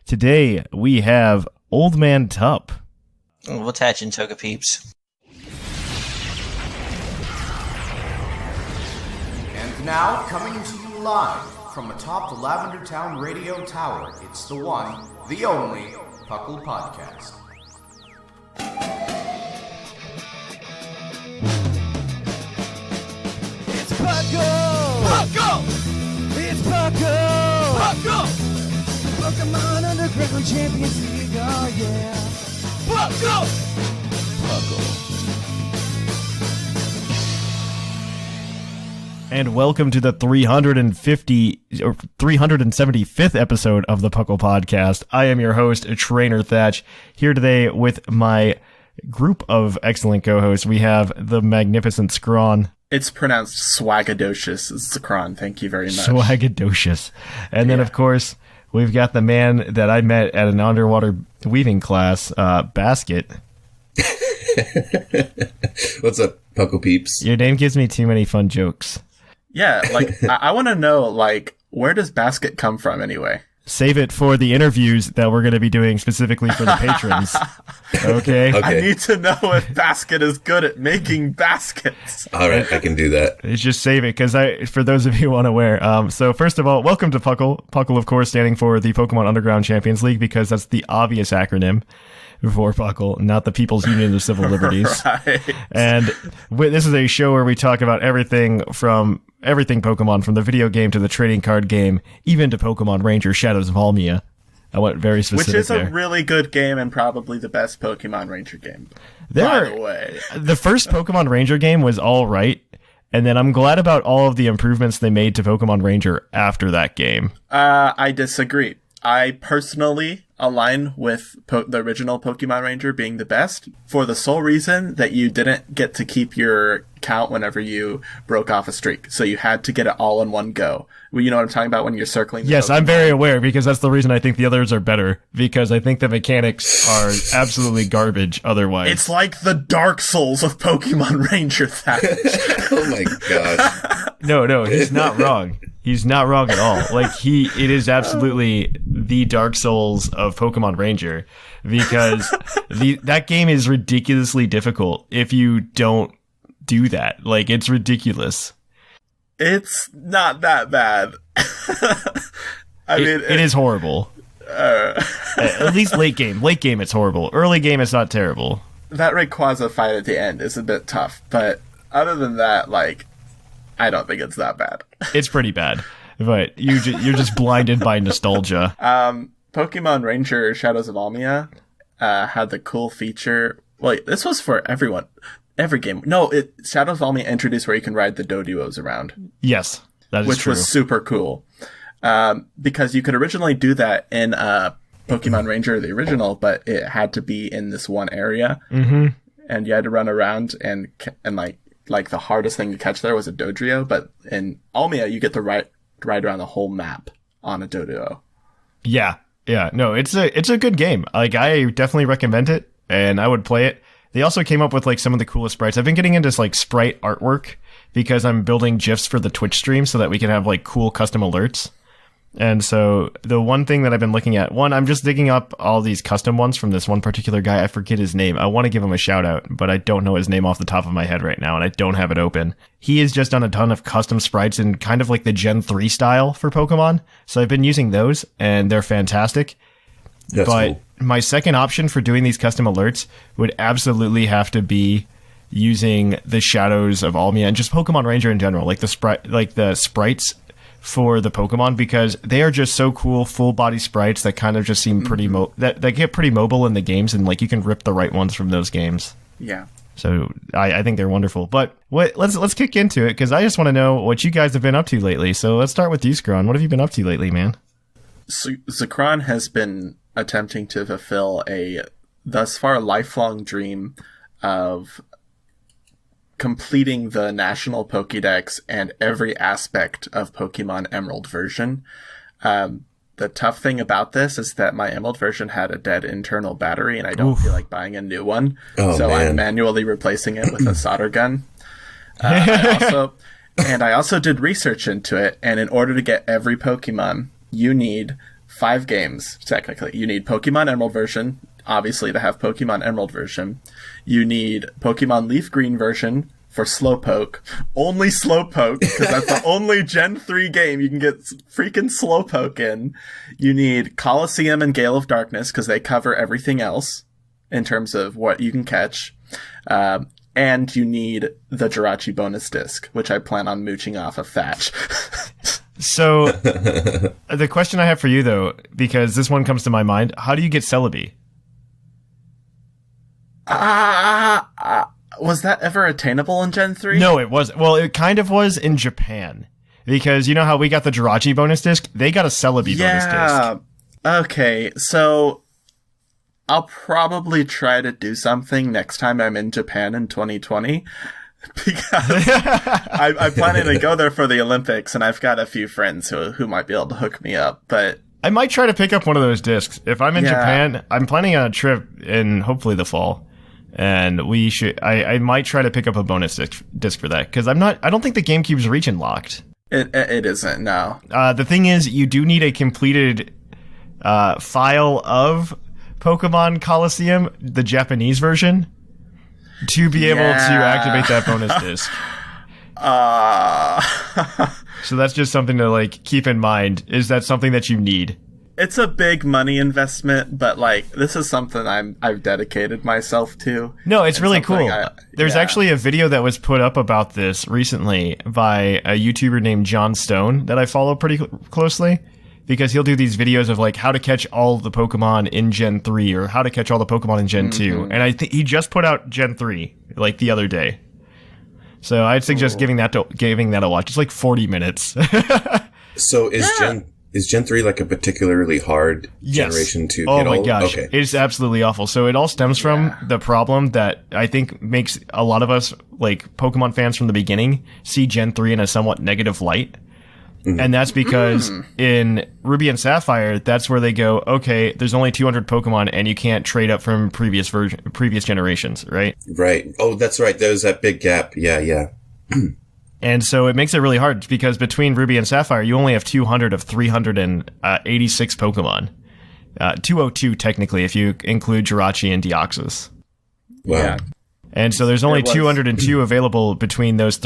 Today we have OldManTup. We'll attach in Toga Peeps. And now, coming to you live from atop the Lavender Town Radio Tower, it's the one, the only, P.U.C.L Podcast. It's P.U.C.L! It's P.U.C.L! Pokemon Underground Champions League, oh yeah! P.U.C.L! And welcome to the 375th episode of the P.U.C.L Podcast. I am your host, Trainer Thatch, here today with my group of excellent co-hosts. We have the magnificent Scrawn. It's pronounced swagadocious, Zakron. Thank you very much. Swagadocious. And then, of course, we've got the man that I met at an underwater weaving class, Basket. What's up, P.U.C.L peeps? Your name gives me too many fun jokes. Yeah, like, I want to know, like, where does Basket come from anyway? Save it for the interviews that we're going to be doing specifically for the patrons. Okay? I need to know if Basket is good at making baskets. All right, I can do that. It's just save it, because for those of you unaware. So first of all, welcome to P.U.C.L. P.U.C.L, of course, standing for the Pokemon Underground Champions League, because that's the obvious acronym for P.U.C.L, not the People's Union of Civil Liberties. Right. And this is a show where we talk about everything Pokemon, from the video game to the trading card game, even to Pokemon Ranger Shadows of Almia. I went very specific Which is there. a really good game and probably the best Pokemon Ranger game. By the way. The first Pokemon Ranger game was all right, and then I'm glad about all of the improvements they made to Pokemon Ranger after that game. I disagree. I personally align with the original Pokemon Ranger being the best for the sole reason that you didn't get to keep your count whenever you broke off a streak. So you had to get it all in one go. Well, you know what I'm talking about when you're circling the Yes, Pokemon? I'm very aware, because that's the reason I think the others are better, because I think the mechanics are absolutely garbage otherwise. It's like the Dark Souls of Pokemon Ranger, Thatch. Oh my gosh. No, he's not wrong. He's not wrong at all. Like, it is absolutely the Dark Souls of Pokemon Ranger, because that game is ridiculously difficult if you don't do that. Like, it's ridiculous. It's not that bad. It is horrible. At least late game. Late game, it's horrible. Early game, it's not terrible. That Rayquaza fight at the end is a bit tough, but other than that, like, I don't think it's that bad. It's pretty bad, but you're just blinded by nostalgia. Pokemon Ranger Shadows of Almia had the cool feature. Wait, this was for everyone. Every game. No, Shadows of Almia introduced where you can ride the Doduos around. Yes, that is which true. Was super cool. Because you could originally do that in Pokemon Ranger, the original, but it had to be in this one area. Mm-hmm. And you had to run around and like the hardest thing to catch there was a Dodrio, but in Almia you get to ride around the whole map on a Doduo. Yeah. No, it's a good game. Like, I definitely recommend it, and I would play it. They also came up with like some of the coolest sprites. I've been getting into like sprite artwork because I'm building GIFs for the Twitch stream so that we can have like cool custom alerts. And so the one thing that I've been looking at, I'm just digging up all these custom ones from this one particular guy. I forget his name. I want to give him a shout out, but I don't know his name off the top of my head right now, and I don't have it open. He has just done a ton of custom sprites in kind of like the Gen 3 style for Pokemon. So I've been using those, and they're fantastic. That's but cool. My second option for doing these custom alerts would absolutely have to be using the Shadows of Almia and just Pokemon Ranger in general, like the sprites for the Pokemon, because they are just so cool, full body sprites that kind of just seem pretty that get pretty mobile in the games, and like you can rip the right ones from those games. Yeah. So I think they're wonderful. But let's kick into it, because I just want to know what you guys have been up to lately. So let's start with you, Scrawn. What have you been up to lately, man? So Zakron has been attempting to fulfill a thus far lifelong dream of completing the National Pokédex and every aspect of Pokemon Emerald version. The tough thing about this is that my Emerald version had a dead internal battery, and I don't feel like buying a new one. So I'm manually replacing it with a solder gun. I also did research into it, and in order to get every Pokemon, you need 5 games, technically. You need Pokemon Emerald version, obviously, to have Pokemon Emerald version. You need Pokemon Leaf Green version for Slowpoke. Only Slowpoke, because that's the only Gen 3 game you can get freaking Slowpoke in. You need Coliseum and Gale of Darkness, because they cover everything else in terms of what you can catch. And you need the Jirachi bonus disc, which I plan on mooching off of Thatch. So, the question I have for you, though, because this one comes to my mind, how do you get Celebi? Was that ever attainable in Gen 3? No, it wasn't. Well, it kind of was in Japan. Because you know how we got the Jirachi bonus disc? They got a Celebi bonus disc. Okay, so I'll probably try to do something next time I'm in Japan in 2020. Because I'm planning to go there for the Olympics, and I've got a few friends who might be able to hook me up. But I might try to pick up one of those discs. If I'm in Japan, I'm planning on a trip in hopefully the fall. And we should. I might try to pick up a bonus disc for that because I don't think the GameCube's region locked. It isn't. No. The thing is, you do need a completed file of Pokemon Coliseum, the Japanese version, to be able to activate that bonus disc. So that's just something to like keep in mind. Is that something that you need? It's a big money investment, but like this is something I've dedicated myself to. No, it's really cool. There's actually a video that was put up about this recently by a YouTuber named John Stone that I follow pretty closely because he'll do these videos of like how to catch all the Pokemon in Gen 3 or how to catch all the Pokemon in Gen 2. And I think he just put out Gen 3 like the other day. So I'd suggest giving that a watch. It's like 40 minutes. So is Gen 3 like a particularly hard generation to get all? Oh my gosh. Okay. It's absolutely awful. So it all stems from the problem that I think makes a lot of us, like Pokemon fans from the beginning, see Gen 3 in a somewhat negative light. Mm-hmm. And that's because in Ruby and Sapphire, that's where they go, okay, there's only 200 Pokemon and you can't trade up from previous generations, right? Right. Oh, that's right. There's that big gap. Yeah. And so it makes it really hard because between Ruby and Sapphire, you only have 200 of 386 Pokemon. 202 technically if you include Jirachi and Deoxys. Wow. Yeah. And so there's only 202 available between those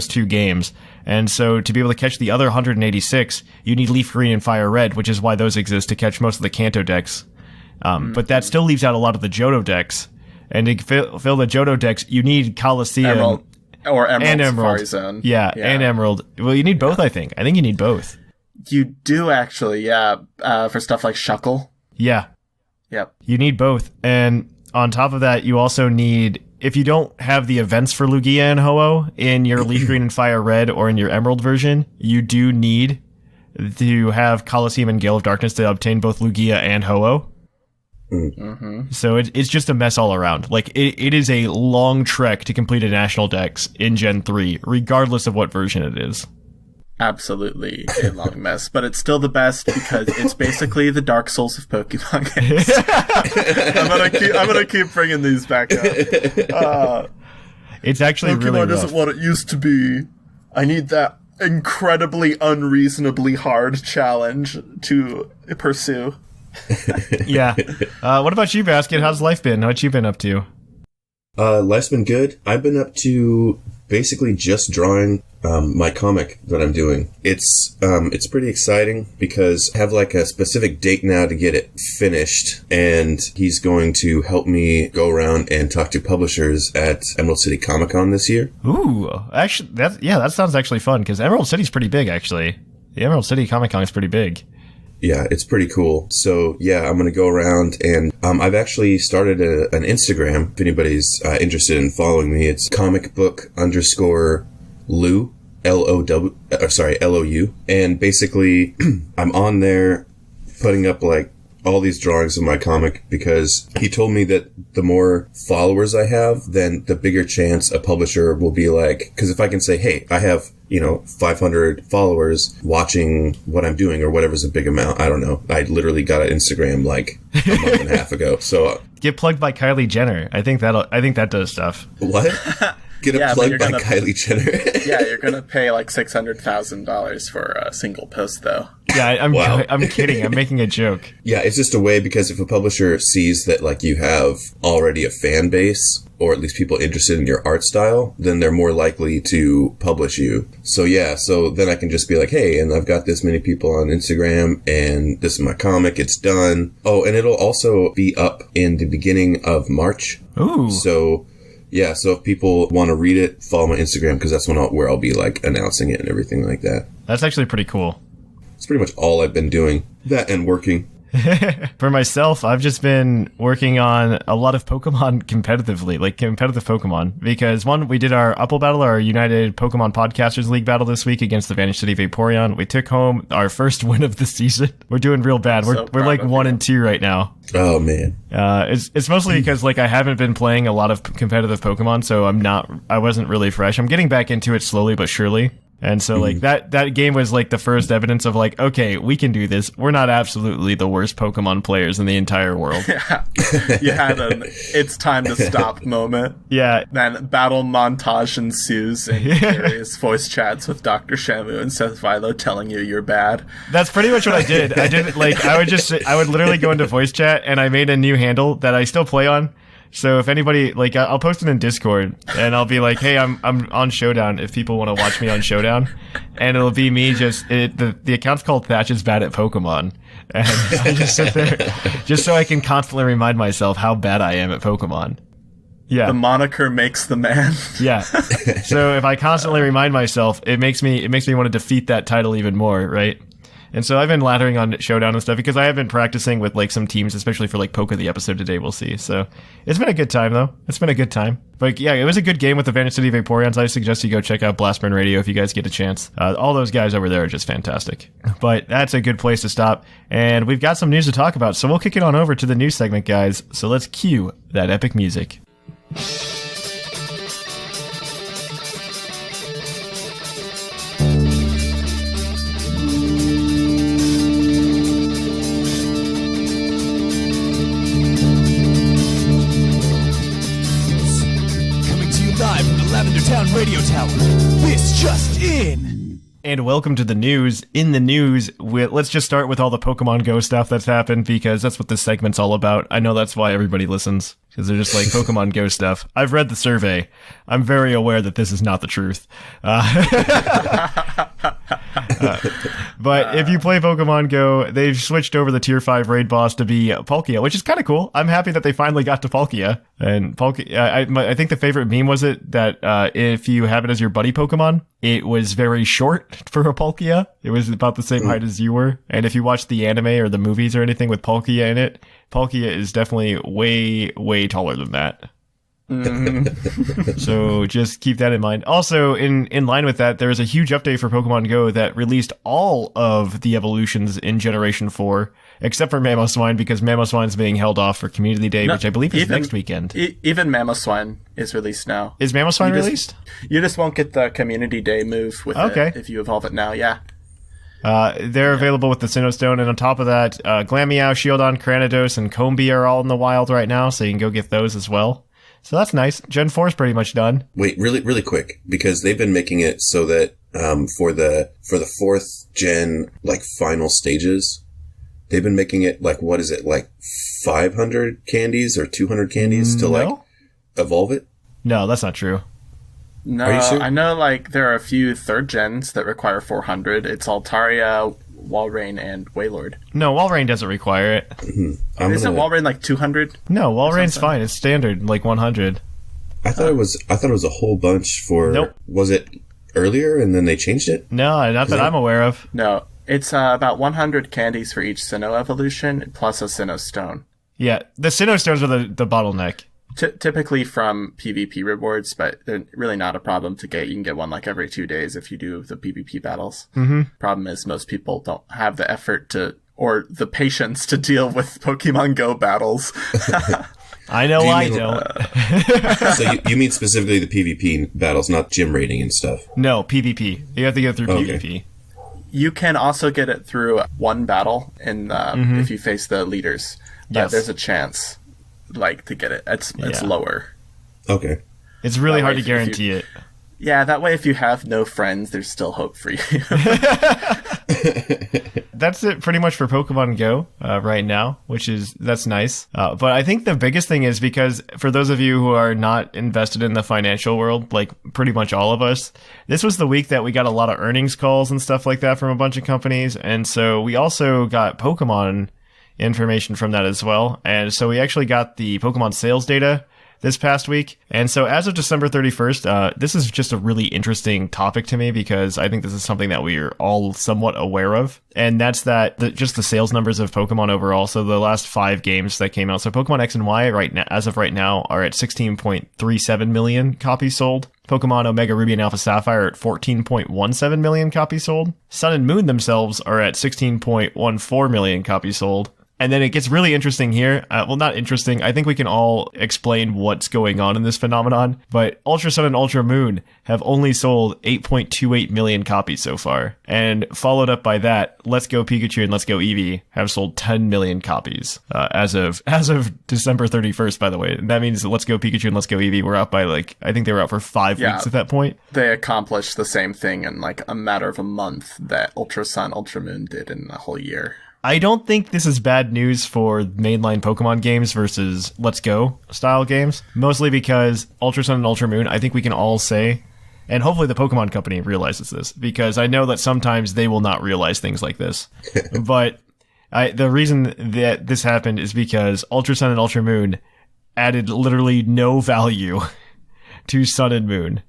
two games. And so to be able to catch the other 186, you need Leaf Green and Fire Red, which is why those exist to catch most of the Kanto decks. But that still leaves out a lot of the Johto decks. And to fill the Johto decks, you need Coliseum. Or Emerald, and Emerald. Safari Zone. Yeah, and Emerald. Well, you need both, I think. I think you need both. You do actually, for stuff like Shuckle. Yeah. Yep. You need both. And on top of that, you also need, if you don't have the events for Lugia and Ho-Oh in your Leaf Green and Fire Red or in your Emerald version, you do need to have Coliseum and Gale of Darkness to obtain both Lugia and Ho-Oh. Mm-hmm. So it's just a mess all around. Like it is a long trek to complete a national dex in Gen 3, regardless of what version it is. Absolutely a long mess, but it's still the best because it's basically the Dark Souls of Pokemon games. I'm gonna keep bringing these back up. It's actually Pokemon really rough. isn't what it used to be. I need that incredibly unreasonably hard challenge to pursue. Yeah. What about you, Basket? How's life been? What you been up to? Life's been good. I've been up to basically just drawing my comic that I'm doing. It's pretty exciting because I have like a specific date now to get it finished, and he's going to help me go around and talk to publishers at Emerald City Comic Con this year. Ooh, actually, that sounds actually fun because Emerald City's pretty big. Actually, the Emerald City Comic Con is pretty big. Yeah, it's pretty cool. So, yeah, I'm going to go around and I've actually started an Instagram. If anybody's interested in following me, it's comicbook_Lou, L-O-U. And basically, I'm on there putting up like all these drawings of my comic because he told me that the more followers I have, then the bigger chance a publisher will be like, because if I can say, hey, I have 500 followers watching what I'm doing or whatever's a big amount. I don't know. I literally got an Instagram like a month and a half ago. So get plugged by Kylie Jenner. I think that does stuff. What? Get plugged by Kylie Jenner. Yeah, you're gonna pay like $600,000 for a single post though. Yeah, Wow. I'm kidding. I'm making a joke. Yeah, it's just a way because if a publisher sees that like you have already a fan base, or at least people interested in your art style, then they're more likely to publish you. So yeah, so then I can just be like, hey, and I've got this many people on Instagram, and this is my comic, it's done. Oh, and it'll also be up in the beginning of March. Ooh. So yeah, so if people want to read it, follow my Instagram, because that's where I'll be like announcing it and everything like that. That's actually pretty cool. It's pretty much all I've been doing. That and working. For myself, I've just been working on a lot of Pokemon competitively, like competitive Pokemon. Because one, we did our Upple battle, our United Pokemon Podcasters League battle this week against the Vanished City Vaporeon. We took home our first win of the season. We're doing real bad. We're like 1-2 right now. Oh man. It's mostly because like I haven't been playing a lot of competitive Pokemon, so I wasn't really fresh. I'm getting back into it slowly but surely. And so, like, that game was, like, the first evidence of, like, okay, we can do this. We're not absolutely the worst Pokemon players in the entire world. Yeah. You had an it's time to stop moment. Yeah. Then battle montage ensues and various voice chats with Dr. Shamu and Seth Vilo telling you you're bad. That's pretty much what I did. I would literally go into voice chat, and I made a new handle that I still play on. So if anybody, like, I'll post it in Discord, and I'll be like, hey, I'm on Showdown if people want to watch me on Showdown. And it'll be me the account's called Thatch is Bad at Pokemon. And I just sit there just so I can constantly remind myself how bad I am at Pokemon. Yeah. The moniker makes the man. Yeah. So if I constantly remind myself, it makes me want to defeat that title even more, right? And so I've been laddering on Showdown and stuff because I have been practicing with like some teams, especially for like Poke the episode today. We'll see. So it's been a good time though. It's been a good time. But yeah, it was a good game with the Vanished City Vaporeons. I suggest you go check out Blastburn Radio if you guys get a chance. All those guys over there are just fantastic. But that's a good place to stop. And we've got some news to talk about. So we'll kick it on over to the news segment, guys. So let's cue that epic music. Lavender Town Radio Tower. This just in. And welcome to the news. In the news, let's just start with all the Pokemon Go stuff that's happened because that's what this segment's all about. I know that's why everybody listens because they're just like Pokemon Go stuff. I've read the survey. I'm very aware that this is not the truth. But if you play Pokemon Go, they've switched over the Tier 5 raid boss to be Palkia, which is kind of cool. I'm happy that they finally got to Palkia. And Palkia, I think the favorite meme was that if you have it as your buddy Pokemon, it was very short for a Palkia. It was about the same height as you were. And if you watch the anime or the movies or anything with Palkia in it, Palkia is definitely way, way taller than that. So just keep that in mind. Also, in line with that, there is a huge update for Pokemon Go that released all of the evolutions in Generation 4, except for Mamoswine, because Mamoswine's being held off for Community Day, which I believe is next weekend. Even Mamoswine is released now. Is Mamoswine released? You just won't get the Community Day move with it if you evolve it now, yeah. They're available with the Sinnoh Stone, and on top of that, Glameow, Shieldon, Cranidos, and Combee are all in the wild right now, so you can go get those as well. So that's nice. Gen 4 is pretty much done. Wait, really quick, because they've been making it so that for the 4th gen like final stages, they've been making it like, what is it, like 500 candies or 200 candies to like evolve it? No, that's not true. No, Are you sure? I know like there are a few 3rd gens that require 400. It's Altaria, Walrein, and Wailord. No, Walrein doesn't require it. Isn't Walrein like 200? No, Walrein's fine. It's standard, like 100. I thought it was a whole bunch for. Nope. Was it earlier and then they changed it? No, not that I'm aware of. No, it's about 100 candies for each Sinnoh evolution plus a Sinnoh Stone. Yeah, the Sinnoh Stones are the bottleneck. Typically from PvP rewards, but they're really not a problem to get. You can get one like every 2 days if you do the PvP battles. Problem is most people don't have the effort or the patience to deal with Pokemon Go battles. I know I don't. So you mean specifically the PvP battles, not gym raiding and stuff? No, PvP. You have to go through PvP. You can also get it through one battle if you face the leaders. But there's a chance to get it. It's lower. Okay. It's really hard to guarantee it. Yeah, that way if you have no friends, there's still hope for you. That's it pretty much for Pokemon Go right now, that's nice. But I think the biggest thing is because for those of you who are not invested in the financial world, like pretty much all of us, this was the week that we got a lot of earnings calls and stuff like that from a bunch of companies. And so we also got Pokemon information from that as well. And so we actually got the Pokemon sales data this past week. And so as of December 31st, this is just a really interesting topic to me because I think this is something that we are all somewhat aware of. And that's just the sales numbers of Pokemon overall. So the last 5 games that came out. So Pokemon X and Y right now, as of right now, are at 16.37 million copies sold. Pokemon Omega Ruby and Alpha Sapphire are at 14.17 million copies sold. Sun and Moon themselves are at 16.14 million copies sold. And then it gets really interesting here. Well, not interesting. I think we can all explain what's going on in this phenomenon. But Ultra Sun and Ultra Moon have only sold 8.28 million copies so far. And followed up by that, Let's Go Pikachu and Let's Go Eevee have sold 10 million copies as of December 31st, by the way. And that means Let's Go Pikachu and Let's Go Eevee were out by I think they were out for 5 weeks at that point. They accomplished the same thing in a matter of a month that Ultra Sun, Ultra Moon did in a whole year. I don't think this is bad news for mainline Pokemon games versus Let's Go style games, mostly because Ultra Sun and Ultra Moon, I think we can all say, and hopefully the Pokemon Company realizes this, because I know that sometimes they will not realize things like this. But the reason that this happened is because Ultra Sun and Ultra Moon added literally no value to Sun and Moon.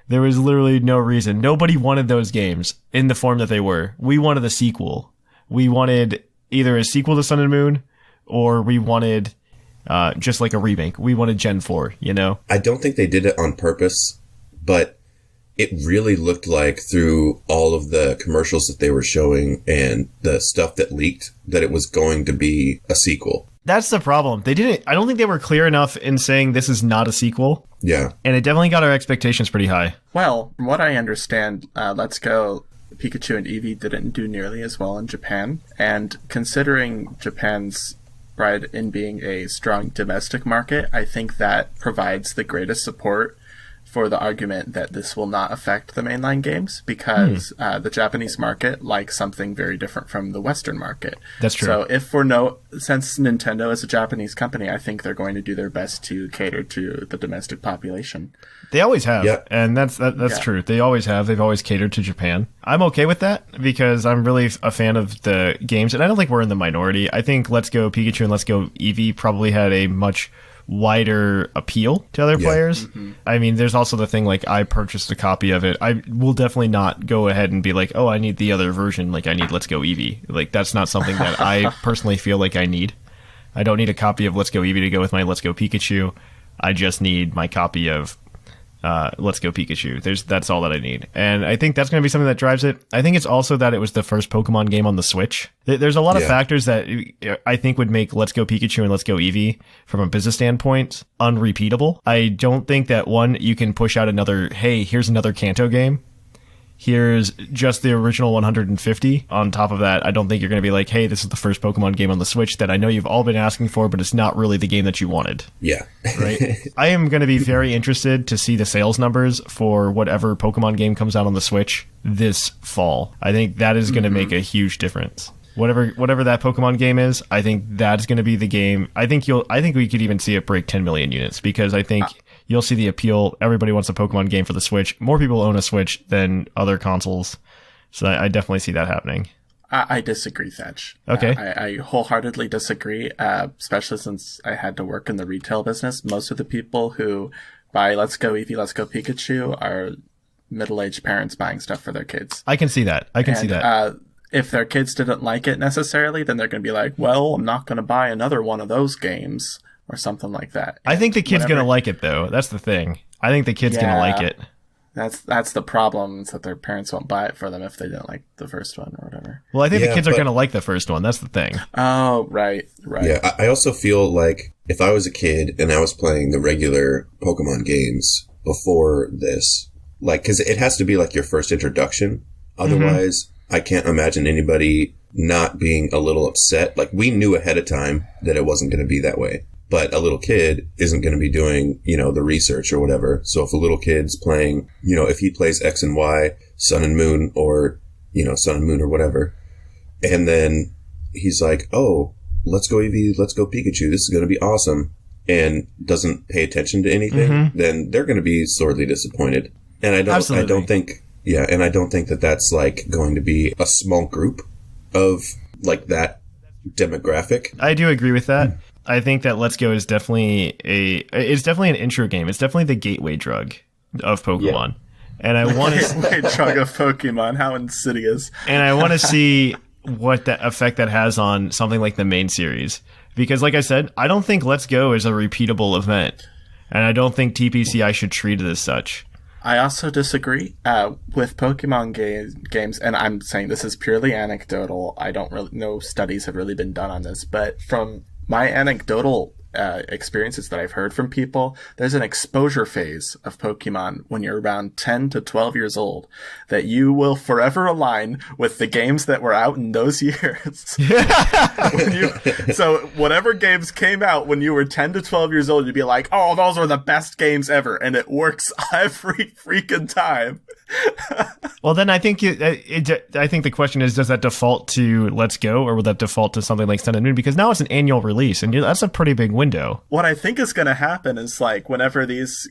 There was literally no reason. Nobody wanted those games in the form that they were. We wanted a sequel. We wanted either a sequel to Sun and Moon, or we wanted just like a remake. We wanted Gen 4, you know? I don't think they did it on purpose, but it really looked like through all of the commercials that they were showing and the stuff that leaked that it was going to be a sequel. That's the problem. I don't think they were clear enough in saying this is not a sequel. Yeah. And it definitely got our expectations pretty high. Well, from what I understand, Let's Go Pikachu and Eevee didn't do nearly as well in Japan, and considering Japan's pride in being a strong domestic market, I think that provides the greatest support for the argument that this will not affect the mainline games, because the Japanese market likes something very different from the Western market. That's true. So since Nintendo is a Japanese company, I think they're going to do their best to cater to the domestic population. They always have, Yep. And that's true. They always have. They've always catered to Japan. I'm okay with that because I'm really a fan of the games, and I don't think we're in the minority. I think Let's Go Pikachu and Let's Go Eevee probably had a much wider appeal to other players. Mm-hmm. I mean, there's also the thing, I purchased a copy of it. I will definitely not go ahead and be like, oh, I need the other version. I need Let's Go Eevee. That's not something that I personally feel like I need. I don't need a copy of Let's Go Eevee to go with my Let's Go Pikachu. I just need my copy of Let's Go Pikachu. That's all that I need. And I think that's going to be something that drives it. I think it's also that it was the first Pokemon game on the Switch. There's a lot of factors that I think would make Let's Go Pikachu and Let's Go Eevee, from a business standpoint, unrepeatable. I don't think that, one, you can push out another, hey, here's another Kanto game. Here's just the original 150. On top of that, I don't think you're going to be like, hey, this is the first Pokemon game on the Switch that I know you've all been asking for, but it's not really the game that you wanted. Yeah. Right? I am going to be very interested to see the sales numbers for whatever Pokemon game comes out on the Switch this fall. I think that is going to make a huge difference. Whatever that Pokemon game is, I think that's going to be the game. I think we could even see it break 10 million units, because I think you'll see the appeal. Everybody wants a Pokemon game for the Switch. More people own a Switch than other consoles. So I definitely see that happening. I disagree, Thatch. Okay. I wholeheartedly disagree, especially since I had to work in the retail business. Most of the people who buy Let's Go Eevee, Let's Go Pikachu are middle-aged parents buying stuff for their kids. I can see that. If their kids didn't like it necessarily, then they're going to be like, well, I'm not going to buy another one of those games or something like that. I think the kid's going to like it, though. That's the thing. I think the kid's going to like it. That's the problem, is that their parents won't buy it for them if they didn't like the first one or whatever. Well, I think the kids are going to like the first one. That's the thing. Oh, right. Yeah, I also feel like if I was a kid and I was playing the regular Pokemon games before this, because it has to be your first introduction. Otherwise, I can't imagine anybody not being a little upset. We knew ahead of time that it wasn't going to be that way. but a little kid isn't going to be doing, the research or whatever. So if a little kid's playing, if he plays X and Y, Sun and Moon, or, Sun and Moon or whatever, and then he's like, oh, let's go Eevee, let's go Pikachu, this is going to be awesome, and doesn't pay attention to anything, then they're going to be sorely disappointed. And I don't think that that's like going to be a small group of like that demographic. I do agree with that. I think that Let's Go is definitely an intro game. It's definitely the gateway drug of Pokemon. Yeah. And I want to gateway drug of Pokemon. How insidious! And I want to see what that effect that has on something like the main series, because, like I said, I don't think Let's Go is a repeatable event, and I don't think TPCI should treat it as such. I also disagree with Pokemon games, and I'm saying this is purely anecdotal. I don't really know, studies have really been done on this, but from my anecdotal experiences that I've heard from people, there's an exposure phase of Pokemon when you're around 10 to 12 years old that you will forever align with the games that were out in those years. So whatever games came out when you were 10 to 12 years old, you'd be like, oh, those were the best games ever. And it works every freaking time. Well, then I think I think the question is, does that default to Let's Go, or will that default to something like Sun and Moon? Because now it's an annual release, and that's a pretty big window. What I think is going to happen is, like, whenever these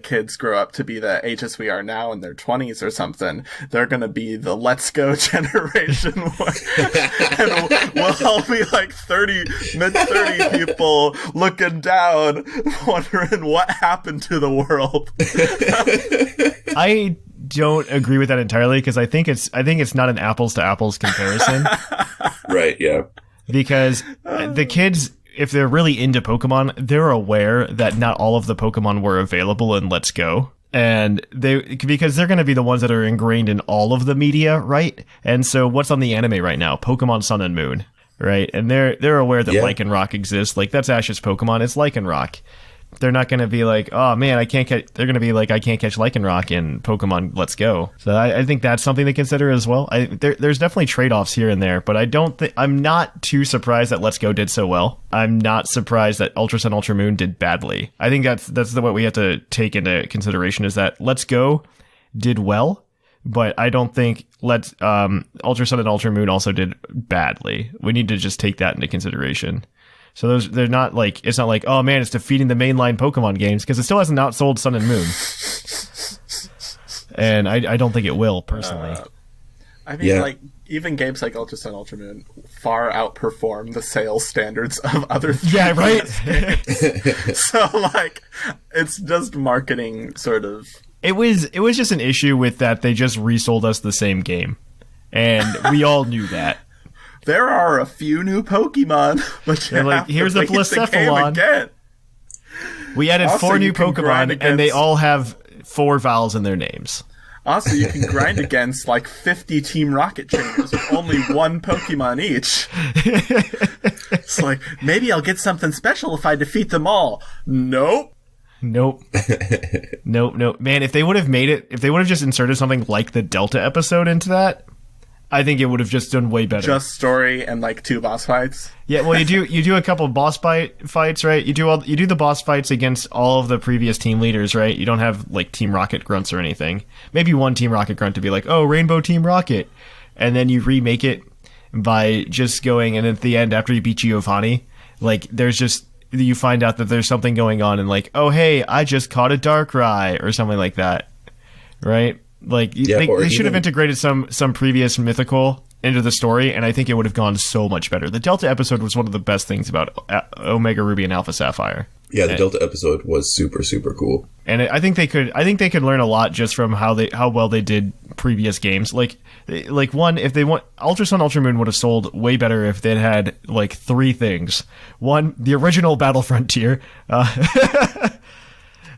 kids grow up to be the ages we are now in their 20s or something, they're going to be the Let's Go generation. And we'll all be like mid-30 people looking down, wondering what happened to the world. I don't agree with that entirely, because I think it's not an apples to apples comparison. Right, yeah. Because the kids, if they're really into Pokemon, they're aware that not all of the Pokemon were available in Let's Go. And because they're going to be the ones that are ingrained in all of the media, right? And so what's on the anime right now? Pokemon Sun and Moon, right? And they're aware that Lycanroc exists. Like, that's Ash's Pokemon. It's Lycanroc. They're not going to be like, oh man, I can't catch. They're going to be like, I can't catch Lycanroc in Pokemon Let's Go. So I think that's something to consider as well. There's definitely trade-offs here and there, but I'm not too surprised that Let's Go did so well. I'm not surprised that Ultra Sun, Ultra Moon did badly. I think that's what we have to take into consideration, is that Let's Go did well, but I don't think Ultra Sun and Ultra Moon also did badly. We need to just take that into consideration. So they're not like, it's not like, oh man, it's defeating the mainline Pokemon games, because it still hasn't outsold Sun and Moon. And I don't think it will, personally. I mean, like, even games like Ultra Sun, Ultra Moon far outperform the sales standards of other 3DS games. So, like, it's just marketing, sort of. It was just an issue with that they just resold us the same game. And we all knew that. There are a few new Pokemon, but here's the Blacephalon again. We added also, 4 new Pokemon, and they all have 4 vowels in their names. Also, you can grind against like 50 Team Rocket trainers with only 1 Pokemon each. It's like, maybe I'll get something special if I defeat them all. Nope. Nope. Man, if they would have just inserted something like the Delta episode into that, I think it would have just done way better. Just story and like 2 boss fights. Yeah, well, you do a couple boss fights, right? You do the boss fights against all of the previous team leaders, right? You don't have like Team Rocket grunts or anything. Maybe one Team Rocket grunt to be like, "Oh, Rainbow Team Rocket," and then you remake it by just going, and at the end, after you beat Giovanni, like you find out that there's something going on, and like, "Oh, hey, I just caught a Darkrai," or something like that, right? Like, they should have integrated some previous mythical into the story, and I think it would have gone so much better. The Delta episode was one of the best things about Omega Ruby and Alpha Sapphire. Yeah, the Delta episode was super, super cool. And I think they could learn a lot just from how well they did previous games. Like one, if they want, Ultra Sun, Ultra Moon would have sold way better if they had like 3 things. One, the original Battle Frontier.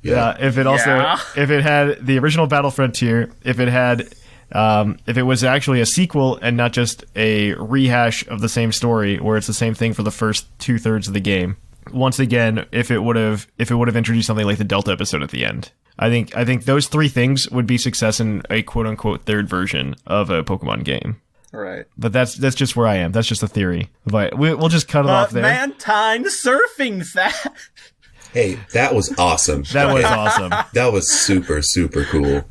Yeah, if it had the original Battle Frontier, if it was actually a sequel and not just a rehash of the same story where it's the same thing for the first 2/3 of the game. Once again, if it would have introduced something like the Delta episode at the end. I think those 3 things would be success in a quote unquote 3rd version of a Pokemon game. Right. But that's just where I am. That's just a theory. But we'll just cut it off there. Mantine surfing that. Hey, that was awesome. That was awesome. That was super, super cool.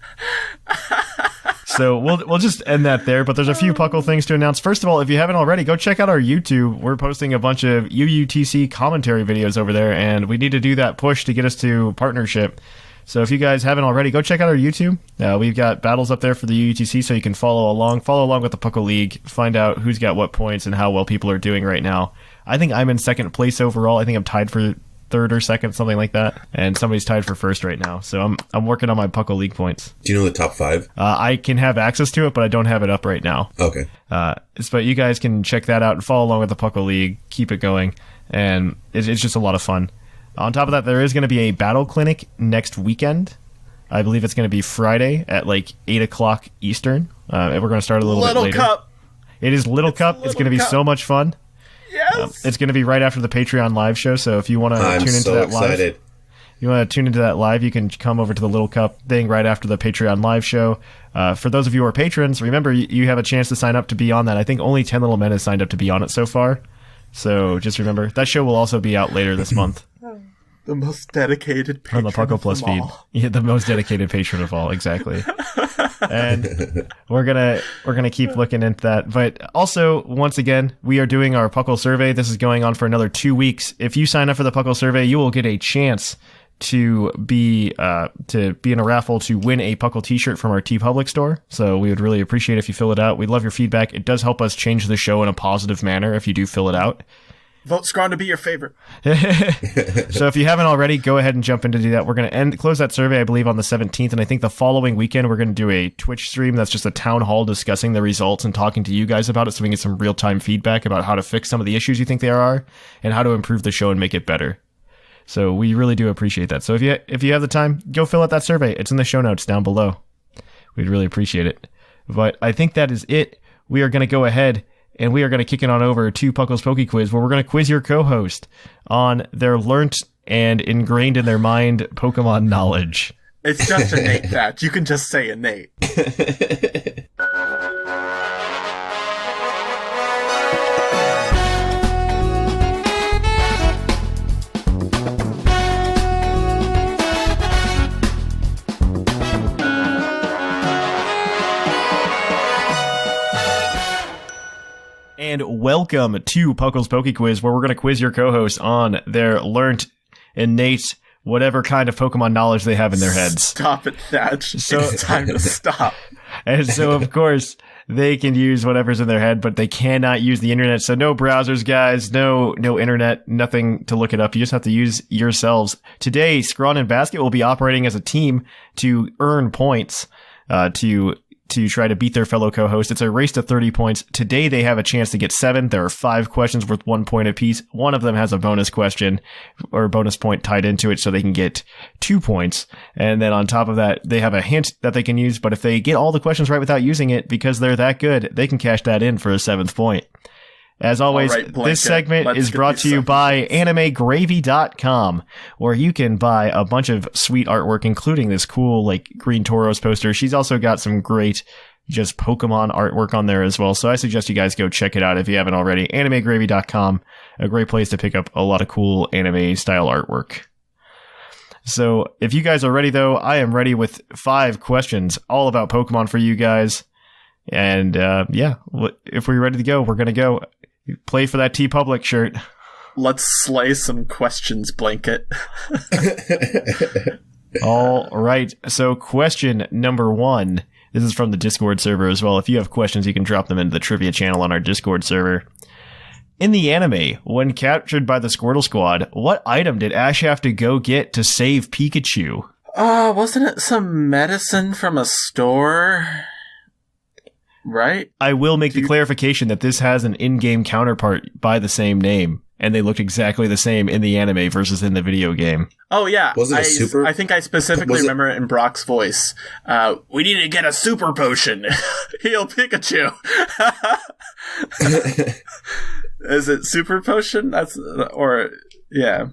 So we'll just end that there, but there's a few Puckle things to announce. First of all, if you haven't already, go check out our YouTube. We're posting a bunch of UUTC commentary videos over there, and we need to do that push to get us to partnership. So if you guys haven't already, go check out our YouTube. We've got battles up there for the UUTC, so you can follow along with the Puckle League, find out who's got what points and how well people are doing right now. I think I'm in second place overall. I think I'm tied for third or second, something like that, and somebody's tied for first right now. So I'm working on my Puckle League points. Do you know the top 5? I can have access to it, but I don't have it up right now. Okay. But you guys can check that out and follow along with the Puckle League. Keep it going, and it's just a lot of fun. On top of that, there is going to be a battle clinic next weekend. I believe it's going to be Friday at like 8 o'clock Eastern. And we're going to start a little bit later. Cup. It is Little Cup. It's going to be so much fun. Yes. It's going to be right after the Patreon live show. So if you want to tune into that excited. live, you want to tune into that live, you can come over to the Little Cup thing right after the Patreon live show. For those of you who are patrons, remember you have a chance to sign up to be on that. I think only 10 Little Men has signed up to be on it so far. So just remember that show will also be out later this month. The most dedicated patron on the Puckle Plus feed. Yeah, the most dedicated patron of all, exactly. And we're gonna keep looking into that. But also, once again, we are doing our Puckle survey. This is going on for another 2 weeks. If you sign up for the Puckle survey, you will get a chance to be in a raffle to win a Puckle t-shirt from our TeePublic store. So we would really appreciate if you fill it out. We'd love your feedback. It does help us change the show in a positive manner if you do fill it out. Vote Scrawn to be your favorite. So if you haven't already, go ahead and jump in to do that. We're going to close that survey, I believe, on the 17th. And I think the following weekend, we're going to do a Twitch stream that's just a town hall discussing the results and talking to you guys about it so we can get some real-time feedback about how to fix some of the issues you think there are and how to improve the show and make it better. So we really do appreciate that. So if you have the time, go fill out that survey. It's in the show notes down below. We'd really appreciate it. But I think that is it. We are going to go ahead and we are going to kick it on over to Puckle's Poke Quiz, where we're going to quiz your co-host on their learnt and ingrained in their mind Pokemon knowledge. It's just innate that. You can just say innate. And welcome to Puckle's Poke Quiz, where we're going to quiz your co-hosts on their learnt, innate, whatever kind of Pokemon knowledge they have in their heads. Stop it, Thatch. It's time to stop. And so, of course, they can use whatever's in their head, but they cannot use the internet. So no browsers, guys. No internet. Nothing to look it up. You just have to use yourselves. Today, Scrawn and Basket will be operating as a team to earn points to try to beat their fellow co-host. It's a race to 30 points. Today they have a chance to get 7. There are 5 questions worth 1 point apiece. One of them has a bonus question or bonus point tied into it so they can get 2 points. And then on top of that, they have a hint that they can use, but if they get all the questions right without using it, because they're that good, they can cash that in for a 7th point. As always, this segment is brought to you by AnimeGravy.com, where you can buy a bunch of sweet artwork, including this cool, like, Green Tauros poster. She's also got some great, just Pokemon artwork on there as well. So I suggest you guys go check it out if you haven't already. AnimeGravy.com, a great place to pick up a lot of cool anime-style artwork. So if you guys are ready, though, I am ready with 5 questions all about Pokemon for you guys. And, if we're ready to go, we're going to go. Play for that TeePublic shirt. Let's slay some questions, Blanket. All right. So question number 1. This is from the Discord server as well. If you have questions, you can drop them into the trivia channel on our Discord server. In the anime, when captured by the Squirtle Squad, what item did Ash have to go get to save Pikachu? Wasn't it some medicine from a store? Right? I will make the clarification that this has an in-game counterpart by the same name, and they look exactly the same in the anime versus in the video game. Oh, yeah. Was it a super? I think I specifically remember it in Brock's voice. We need to get a super potion. Heal Pikachu. Is it super potion? Yeah.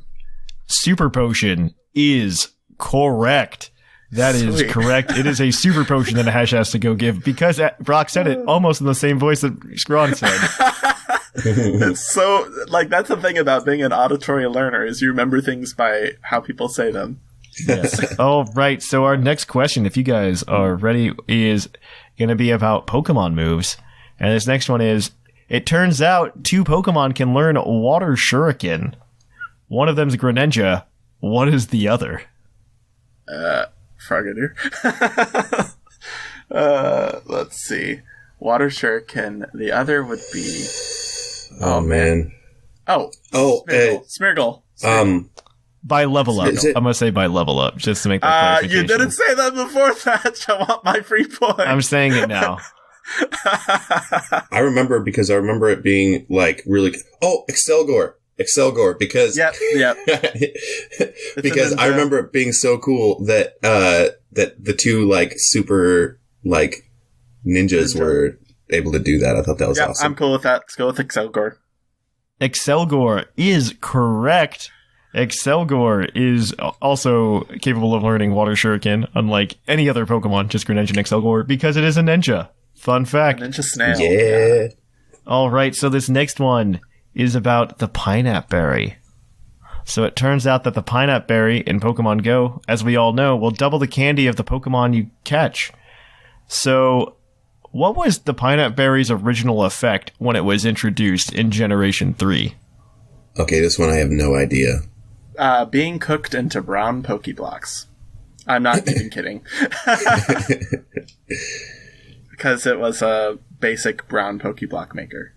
Super potion is correct. That is Sweet. correct. It is a super potion that Ash has to go give because Brock said it almost in the same voice that Ron said. It's so, like, that's the thing about being an auditory learner is you remember things by how people say them. Yes. All right. So our next question, if you guys are ready, is going to be about Pokemon moves. And this next one is, it turns out 2 Pokemon can learn Water Shuriken. One of them's Greninja. What is the other? Frogadier. Let's see. Water Shuriken. The other would be... Oh, man. Oh, Smeargle. By level up. Is it- I'm going to say by level up, just to make that clarification. You didn't say that before, Thatch. I want my free point. I'm saying it now. I remember because I remember it being like really. Oh, Excelgor, because Yep. because I remember it being so cool that that the 2 like super like ninjas were able to do that. I thought that was awesome. I'm cool with that. Let's go with Excelgor. Excelgor is correct. Excelgor is also capable of learning Water Shuriken, unlike any other Pokemon, just Greninja and Excelgor, because it is a ninja. Fun fact. Ninja Snail. Yeah. All right, so this next one is about the Pineapple Berry. So it turns out that the Pineapple Berry in Pokemon Go, as we all know, will double the candy of the Pokemon you catch. So what was the Pineapple Berry's original effect when it was introduced in Generation 3? Okay, this one I have no idea. Being cooked into brown Pokeblocks. I'm not even kidding. Because it was a basic brown Pokeblock maker.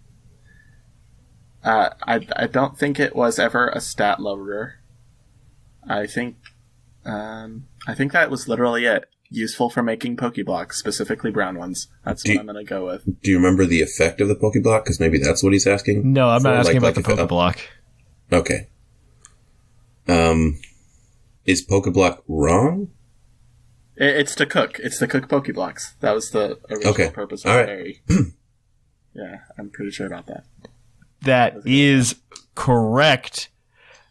I don't think it was ever a stat lowerer. I think that was literally it. Useful for making Pokeblocks, specifically brown ones. That's what I'm going to go with. Do you remember the effect of the Pokeblock? Because maybe that's what he's asking. No, I'm not asking about the if it- Pokeblock. Okay. Is Pokeblock wrong? It's to cook. It's to cook Pokeblocks. That was the original purpose of All the right. berry. Yeah, I'm pretty sure about that. That is correct.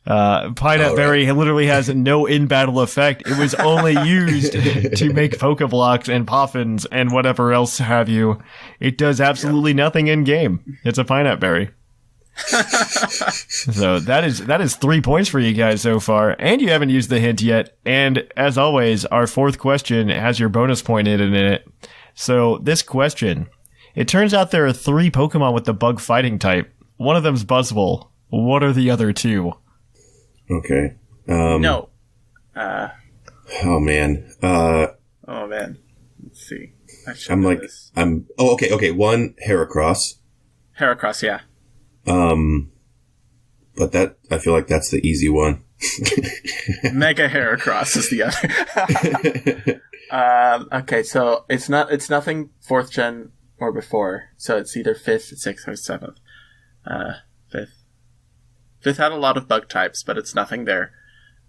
Pineapple Berry literally has no in-battle effect. It was only used to make Pokeblocks and Poffins and whatever else have you. It does absolutely nothing in-game. It's a Pineapple Berry. So that is 3 points for you guys so far, and you haven't used the hint yet. And as always, our 4th question has your bonus point in it. So this question, it turns out there are 3 Pokemon with the bug fighting type. One of them's Buzzwole. What are the other 2? Okay. No. Oh man. Oh man. Let's see. I'm like, this. Oh, okay. One, Heracross. Heracross, yeah. But that, I feel like that's the easy one. Mega Heracross is the other. Okay, so it's nothing 4th gen or before. So it's either 5th, 6th, or 7th. 5th. 5th had a lot of bug types, but it's nothing there.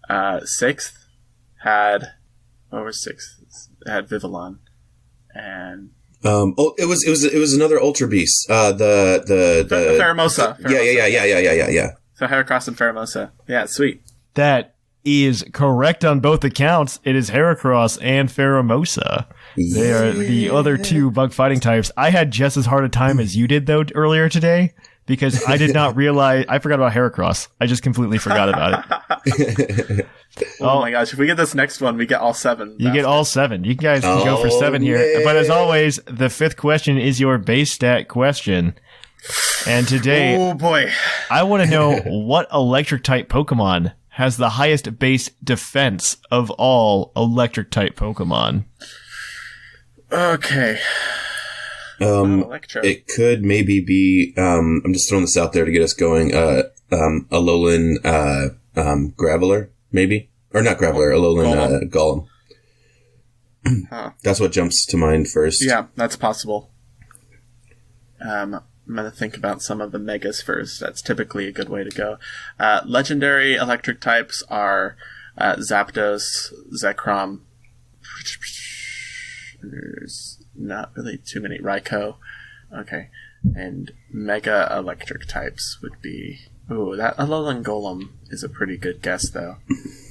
6th had, what was 6th? It had Vivillon. And it was another Ultra Beast. The Pheromosa. Yeah. So Heracross and Pheromosa. Yeah, sweet. That is correct on both accounts. It is Heracross and Pheromosa. They are the other 2 bug fighting types. I had just as hard a time as you did, though, earlier today, because I did not realize... I forgot about Heracross. I just completely forgot about it. Oh my gosh, if we get this next one, we get all 7. You get all 7. You guys can go for 7 here. man. But as always, the 5th question is your base stat question. And today, Oh boy. I want to know what electric type Pokemon has the highest base defense of all electric type Pokemon. Okay. Electro. It could maybe be, I'm just throwing this out there to get us going, Alolan, Graveler, maybe? Or not Graveler, Alolan, Golem. That's what jumps to mind first. Yeah, that's possible. I'm going to think about some of the megas first. That's typically a good way to go. Legendary electric types are Zapdos, Zekrom. There's not really too many. Raikou. Okay. And mega electric types would be... Ooh, that Alolan Golem is a pretty good guess, though.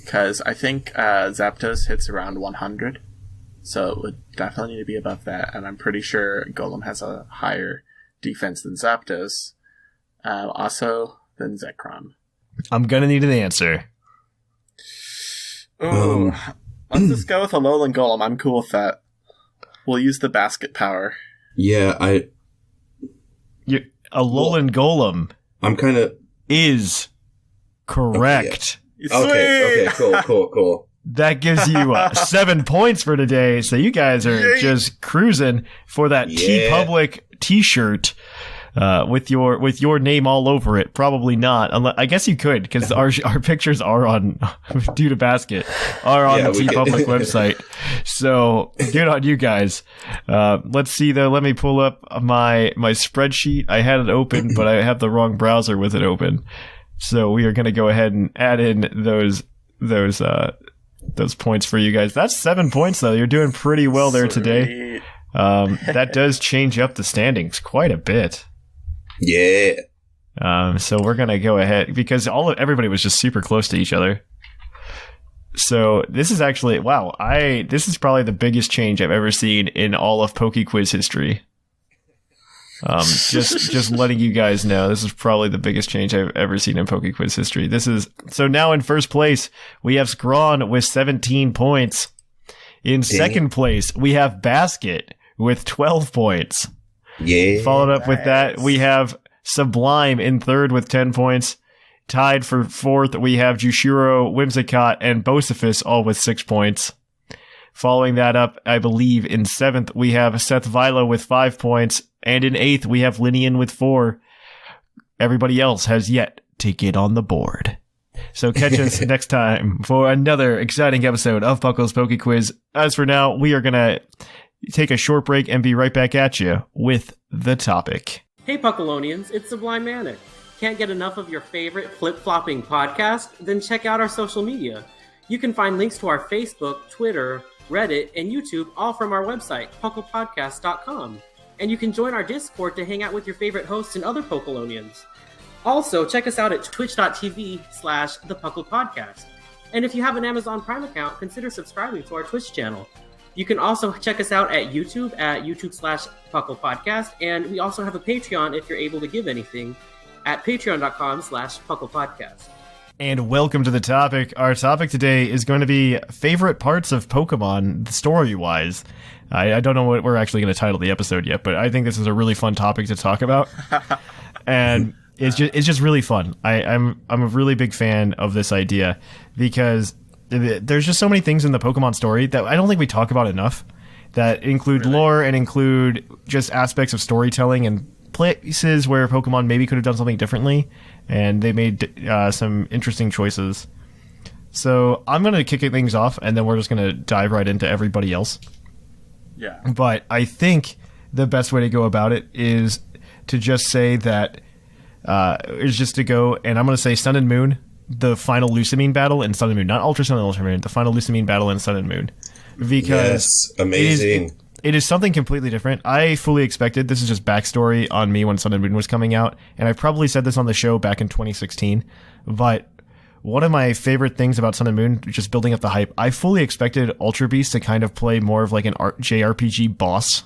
because I think Zapdos hits around 100, so it would definitely need to be above that, and I'm pretty sure Golem has a higher defense than Zapdos, also than Zekrom. I'm gonna need an answer. Ooh, let's just go with a Alolan Golem. I'm cool with that. We'll use the basket power. Yeah, Alolan Golem I'm kind of... is correct. Okay, cool. That gives you 7 points for today. So you guys are just cruising for that T-Public t-shirt with your name all over it. Probably not. I guess you could, because our pictures are on Due to Basket are on the T-Public website. So good on you guys. Let's see though. Let me pull up my spreadsheet. I had it open, but I have the wrong browser with it open. So we are going to go ahead and add in those points for you guys. That's 7 points though. You're doing pretty well there today. That does change up the standings quite a bit. Yeah. So we're going to go ahead because everybody was just super close to each other. So this is actually, this is probably the biggest change I've ever seen in all of PokeQuiz history. Just letting you guys know, this is probably the biggest change I've ever seen in PokeQuiz history. So now in first place, we have Scrawn with 17 points. In second place, we have Basket with 12 points. Yeah. Followed up with that, we have Sublime in third with 10 points. Tied for fourth, we have Jushiro, Whimsicott, and Bocephus all with 6 points. Following that up, I believe in seventh, we have Seth Vila with 5 points. And in eighth, we have Linian with 4. Everybody else has yet to get on the board. So catch us next time for another exciting episode of Puckle's PokeQuiz. As for now, we are going to take a short break and be right back at you with the topic. Hey Puckalonians, it's Sublime Manic. Can't get enough of your favorite flip-flopping podcast? Then check out our social media. You can find links to our Facebook, Twitter, Reddit, and YouTube all from our website, pucklepodcast.com. And you can join our Discord to hang out with your favorite hosts and other Pokelonians. Also, check us out at twitch.tv/thepucklepodcast. And if you have an Amazon Prime account, consider subscribing to our Twitch channel. You can also check us out at YouTube at YouTube/PucklePodcast. And we also have a Patreon if you're able to give anything at patreon.com/PucklePodcast. And welcome to the topic. Our topic today is going to be favorite parts of Pokemon, story-wise. I don't know what we're actually going to title the episode yet, but I think this is a really fun topic to talk about. And it's just really fun. I'm a really big fan of this idea because there's just so many things in the Pokemon story that I don't think we talk about enough that include lore and include just aspects of storytelling and places where Pokemon maybe could have done something differently, and they made some interesting choices. So I'm going to kick things off, and then we're just going to dive right into everybody else. Yeah. But I think the best way to go about it is to just say that is just to go, and I'm going to say Sun and Moon, the final Lusamine battle in Sun and Moon, not Ultra Sun and Ultra Moon, the final Lusamine battle in Sun and Moon, because amazing. It is something completely different. I fully expected, this is just backstory on me when Sun and Moon was coming out, and I probably said this on the show back in 2016, but one of my favorite things about Sun and Moon, just building up the hype, I fully expected Ultra Beast to kind of play more of like an JRPG boss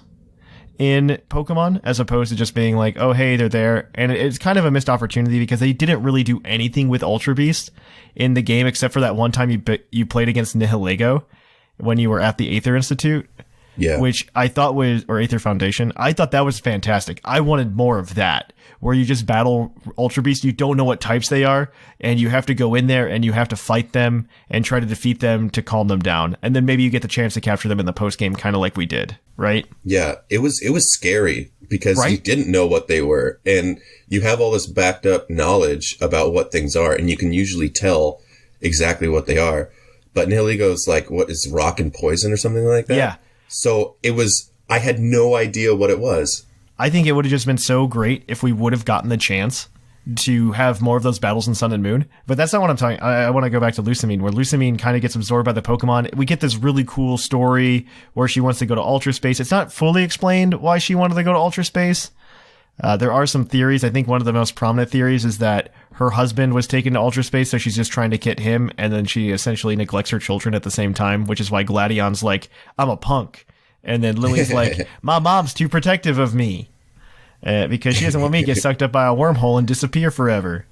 in Pokemon, as opposed to just being like, oh, hey, they're there. And it's kind of a missed opportunity because they didn't really do anything with Ultra Beast in the game, except for that one time you played against Nihilego when you were at the Aether Institute. Yeah. Which I thought was, or Aether Foundation, I thought that was fantastic. I wanted more of that, where you just battle Ultra Beasts, you don't know what types they are, and you have to go in there and you have to fight them and try to defeat them to calm them down. And then maybe you get the chance to capture them in the post game, kind of like we did, right? Yeah, it was scary because you didn't know what they were, and you have all this backed up knowledge about what things are, and you can usually tell exactly what they are. But Nihiligo's like, what is rock and poison or something like that? Yeah. So I had no idea what it was. I think it would have just been so great if we would have gotten the chance to have more of those battles in Sun and Moon. But that's not what I'm talking. I want to go back to Lusamine, where Lusamine kind of gets absorbed by the Pokemon. We get this really cool story where she wants to go to Ultra Space. It's not fully explained why she wanted to go to Ultra Space. There are some theories. I think one of the most prominent theories is that her husband was taken to ultra space, so she's just trying to get him, and then she essentially neglects her children at the same time, which is why Gladion's like, I'm a punk. And then Lily's like, my mom's too protective of me. Because she doesn't want me to get sucked up by a wormhole and disappear forever.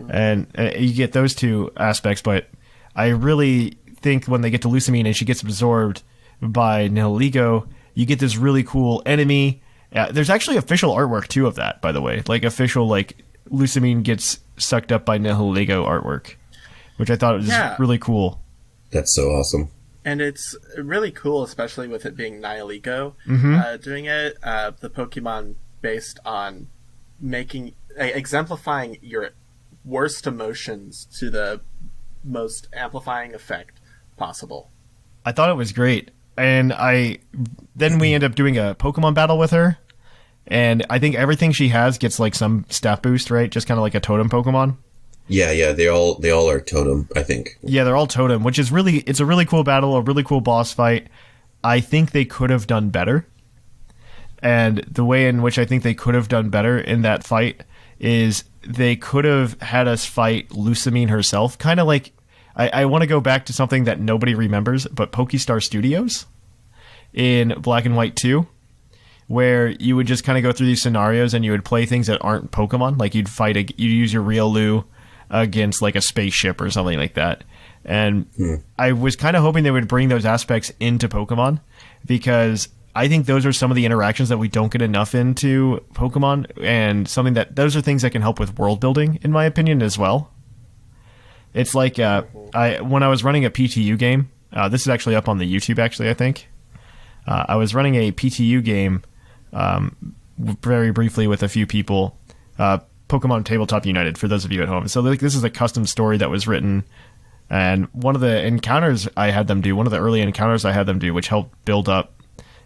And you get those two aspects, but I really think when they get to Lusamine and she gets absorbed by Nihiligo, you get this really cool enemy. There's actually official artwork, too, of that, by the way. Like, official, like, Lusamine gets sucked up by Nihiligo artwork, which I thought was really cool. That's so awesome. And it's really cool, especially with it being Nihiligo doing it. The Pokemon based on exemplifying your worst emotions to the most amplifying effect possible. I thought it was great. And then we end up doing a Pokemon battle with her. And I think everything she has gets like some stat boost, right? Just kind of like a totem Pokemon. Yeah, they all are totem, I think. Yeah, they're all totem, which is it's a really cool battle, a really cool boss fight. I think they could have done better. And the way in which I think they could have done better in that fight is they could have had us fight Lusamine herself, kind of like, I want to go back to something that nobody remembers, but Pokestar Studios in Black and White 2, where you would just kind of go through these scenarios and you would play things that aren't Pokemon, like you'd use your Riolu against like a spaceship or something like that. And I was kind of hoping they would bring those aspects into Pokemon, because I think those are some of the interactions that we don't get enough into Pokemon, and those are things that can help with world building, in my opinion, as well. It's like when I was running a PTU game, this is actually up on the YouTube, actually, I think. I was running a PTU game very briefly with a few people, Pokemon Tabletop United, for those of you at home. So this is a custom story that was written, and one of the early encounters I had them do, which helped build up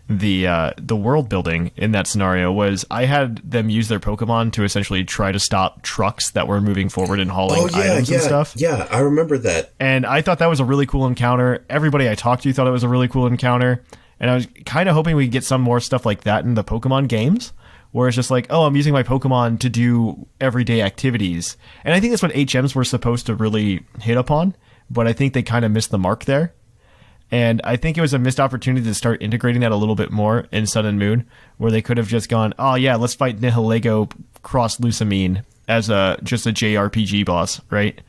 the world building in that scenario, was I had them use their Pokemon to essentially try to stop trucks that were moving forward and hauling items and stuff. Yeah, I remember that. And I thought that was a really cool encounter. Everybody I talked to thought it was a really cool encounter. And I was kind of hoping we'd get some more stuff like that in the Pokemon games, where it's just like, oh, I'm using my Pokemon to do everyday activities. And I think that's what HMs were supposed to really hit upon, but I think they kind of missed the mark there. And I think it was a missed opportunity to start integrating that a little bit more in Sun and Moon, where they could have just gone, oh yeah, let's fight Nihilego cross Lusamine as just a JRPG boss, right?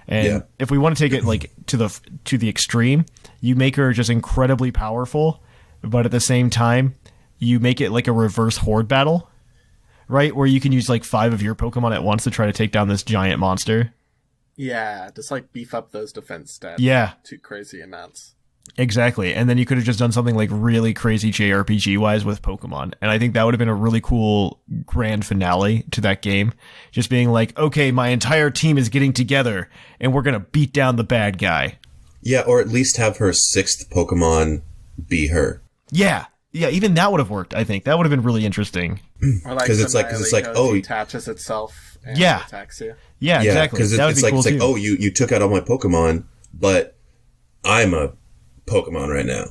And if we want to take it like to the extreme, you make her just incredibly powerful, but at the same time, you make it like a reverse horde battle, right? Where you can use like 5 of your Pokemon at once to try to take down this giant monster. Yeah, just like beef up those defense stats. Yeah. To crazy amounts. Exactly. And then you could have just done something like really crazy JRPG wise with Pokemon. And I think that would have been a really cool grand finale to that game. Just being like, okay, my entire team is getting together and we're going to beat down the bad guy. Yeah, or at least have her 6th Pokemon be her. Yeah. Yeah, even that would have worked, I think. That would have been really interesting. Or like it's like, oh, detaches itself and attacks you. Yeah, exactly. Because it's like, cool it's like, too. oh, you took out all my Pokemon, but I'm a Pokemon right now.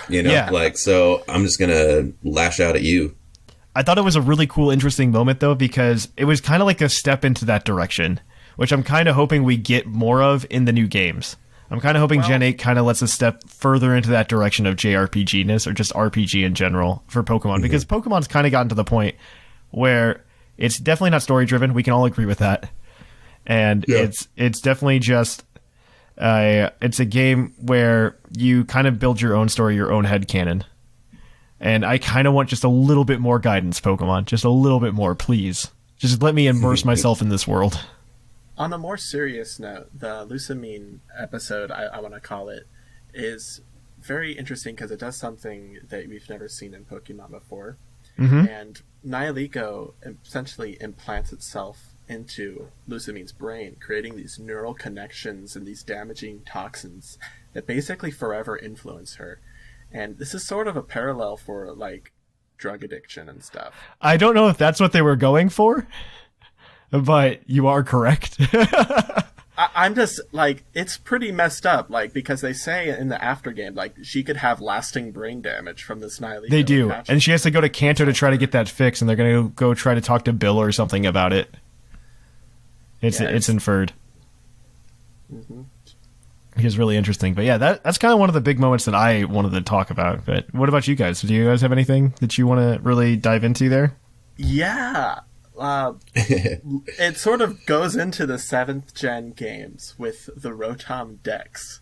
You know, like, so I'm just gonna lash out at you. I thought it was a really cool, interesting moment, though, because it was kind of like a step into that direction, which I'm kind of hoping we get more of in the new games. I'm kind of hoping Gen 8 kind of lets us step further into that direction of JRPG-ness, or just RPG in general, for Pokemon, because Pokemon's kind of gotten to the point where it's definitely not story-driven. We can all agree with that. And it's definitely just... it's a game where you kind of build your own story, your own headcanon. And I kind of want just a little bit more guidance, Pokemon. Just a little bit more, please. Just let me immerse myself in this world. On a more serious note, the Lusamine episode, I want to call it, is very interesting because it does something that we've never seen in Pokemon before. And Nihiligo essentially implants itself into Lusamine's brain, creating these neural connections and these damaging toxins that basically forever influence her. And this is sort of a parallel for, like, drug addiction and stuff. I don't know if that's what they were going for, but you are correct. I'm just like, it's pretty messed up, like, because they say in the after game, like, she could have lasting brain damage from this Nihilego. They do, and she has to go to Kanto to try to get that fixed, and they're going to go try to talk to Bill or something about it. It's inferred. Mm-hmm. Which is really interesting. But yeah, that's kind of one of the big moments that I wanted to talk about. But what about you guys? Do you guys have anything that you want to really dive into there? Yeah. It sort of goes into the 7th gen games with the Rotom decks.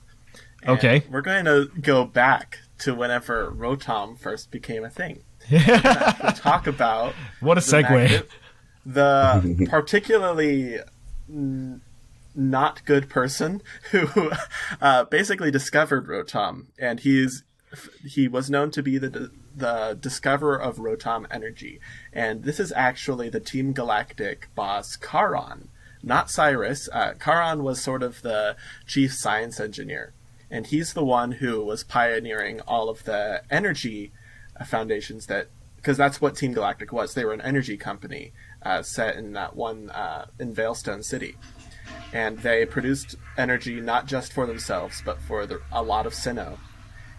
And okay. We're going to go back to whenever Rotom first became a thing. We'll talk about what a segue. The particularly not good person who basically discovered Rotom, and he was known to be the discoverer of Rotom energy, and this is actually the Team Galactic boss Charon, not Cyrus. Charon was sort of the chief science engineer, and he's the one who was pioneering all of the energy foundations, because that's what Team Galactic was. They were an energy company set in that one in Veilstone City. And they produced energy not just for themselves, but for a lot of Sinnoh.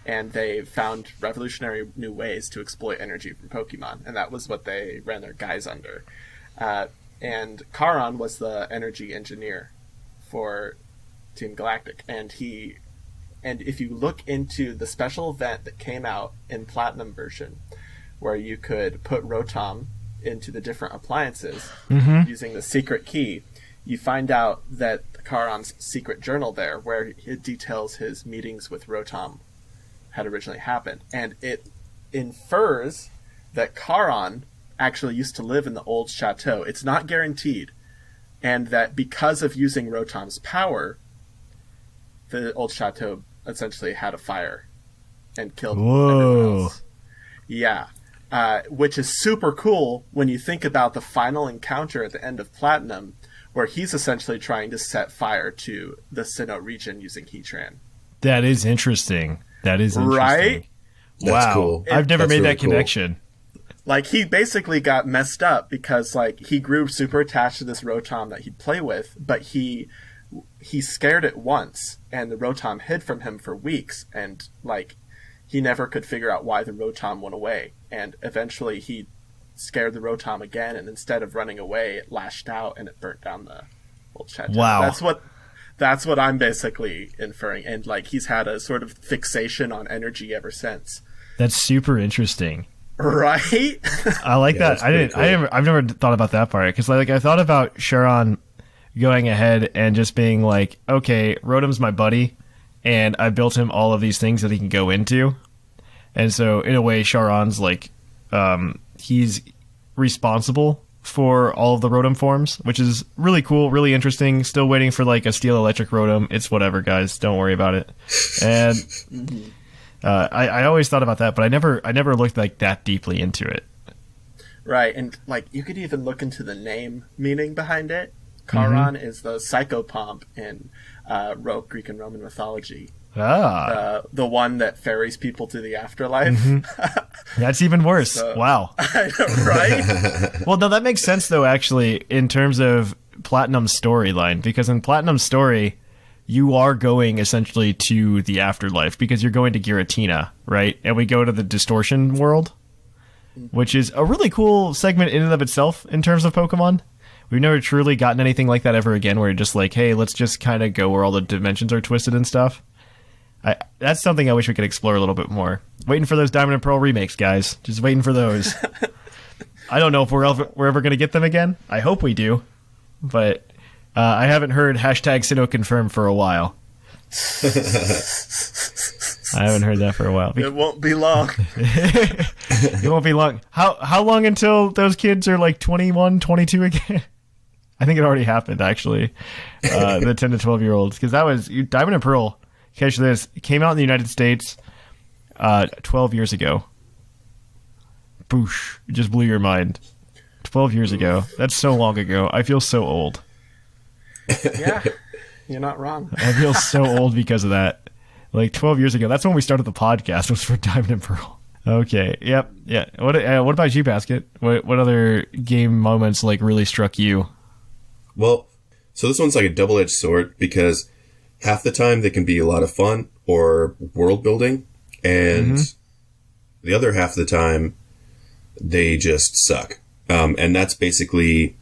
And they found revolutionary new ways to exploit energy from Pokemon. And that was what they ran their guys under. And Charon was the energy engineer for Team Galactic. And if you look into the special event that came out in Platinum version, where you could put Rotom into the different appliances using the secret key, you find out that Charon's secret journal there, where it details his meetings with Rotom, had originally happened. And it infers that Charon actually used to live in the old chateau. It's not guaranteed. And that because of using Rotom's power, the old chateau essentially had a fire and killed everyone else. Yeah. Which is super cool when you think about the final encounter at the end of Platinum, where he's essentially trying to set fire to the Sinnoh region using Heatran. That is interesting. Right? Wow. Cool. I've never made that connection. Like, he basically got messed up because, like, he grew super attached to this Rotom that he'd play with, but he scared it once, and the Rotom hid from him for weeks, and, like, he never could figure out why the Rotom went away. And eventually he scared the Rotom again, and instead of running away, it lashed out and it burnt down the old chateau. Wow. That's what I'm basically inferring. And, like, he's had a sort of fixation on energy ever since. That's super interesting. Right? I like that. I've never thought about that part, because like I thought about Charon going ahead and just being like, okay, Rotom's my buddy, and I built him all of these things that he can go into. And so in a way, Charon's like, he's responsible for all of the Rotom forms, which is really cool, really interesting. Still waiting for like a Steel Electric Rotom. It's whatever, guys. Don't worry about it. And I always thought about that, but I never looked like that deeply into it. Right, and like you could even look into the name meaning behind it. Charon is the psychopomp in Greek and Roman mythology. The one that ferries people to the afterlife. That's even worse. Wow. Right? Well, no, that makes sense, though, actually, in terms of Platinum's storyline. Because in Platinum's story, you are going, essentially, to the afterlife. Because you're going to Giratina, right? And we go to the Distortion world, which is a really cool segment in and of itself, in terms of Pokemon. We've never truly gotten anything like that ever again, where you're just like, hey, let's just kind of go where all the dimensions are twisted and stuff. That's something I wish we could explore a little bit more. Waiting for those Diamond and Pearl remakes, guys. Just waiting for those. I don't know if we're ever going to get them again. I hope we do. But I haven't heard #Sinnoh confirmed for a while. I haven't heard that for a while. It won't be long. It won't be long. How long until those kids are like 21, 22 again? I think it already happened, actually. The 10 to 12-year-olds. Because that was Diamond and Pearl. Catch this. It came out in the United States 12 years ago. Boosh. It just blew your mind. 12 years ago. That's so long ago. I feel so old. Yeah, you're not wrong. I feel so old because of that. Like 12 years ago. That's when we started the podcast, was for Diamond and Pearl. Okay. Yep. Yeah. What about you, Basket? What other game moments like really struck you? Well, So this one's like a double-edged sword because half the time they can be a lot of fun or world building, and the other half of the time they just suck. And that's basically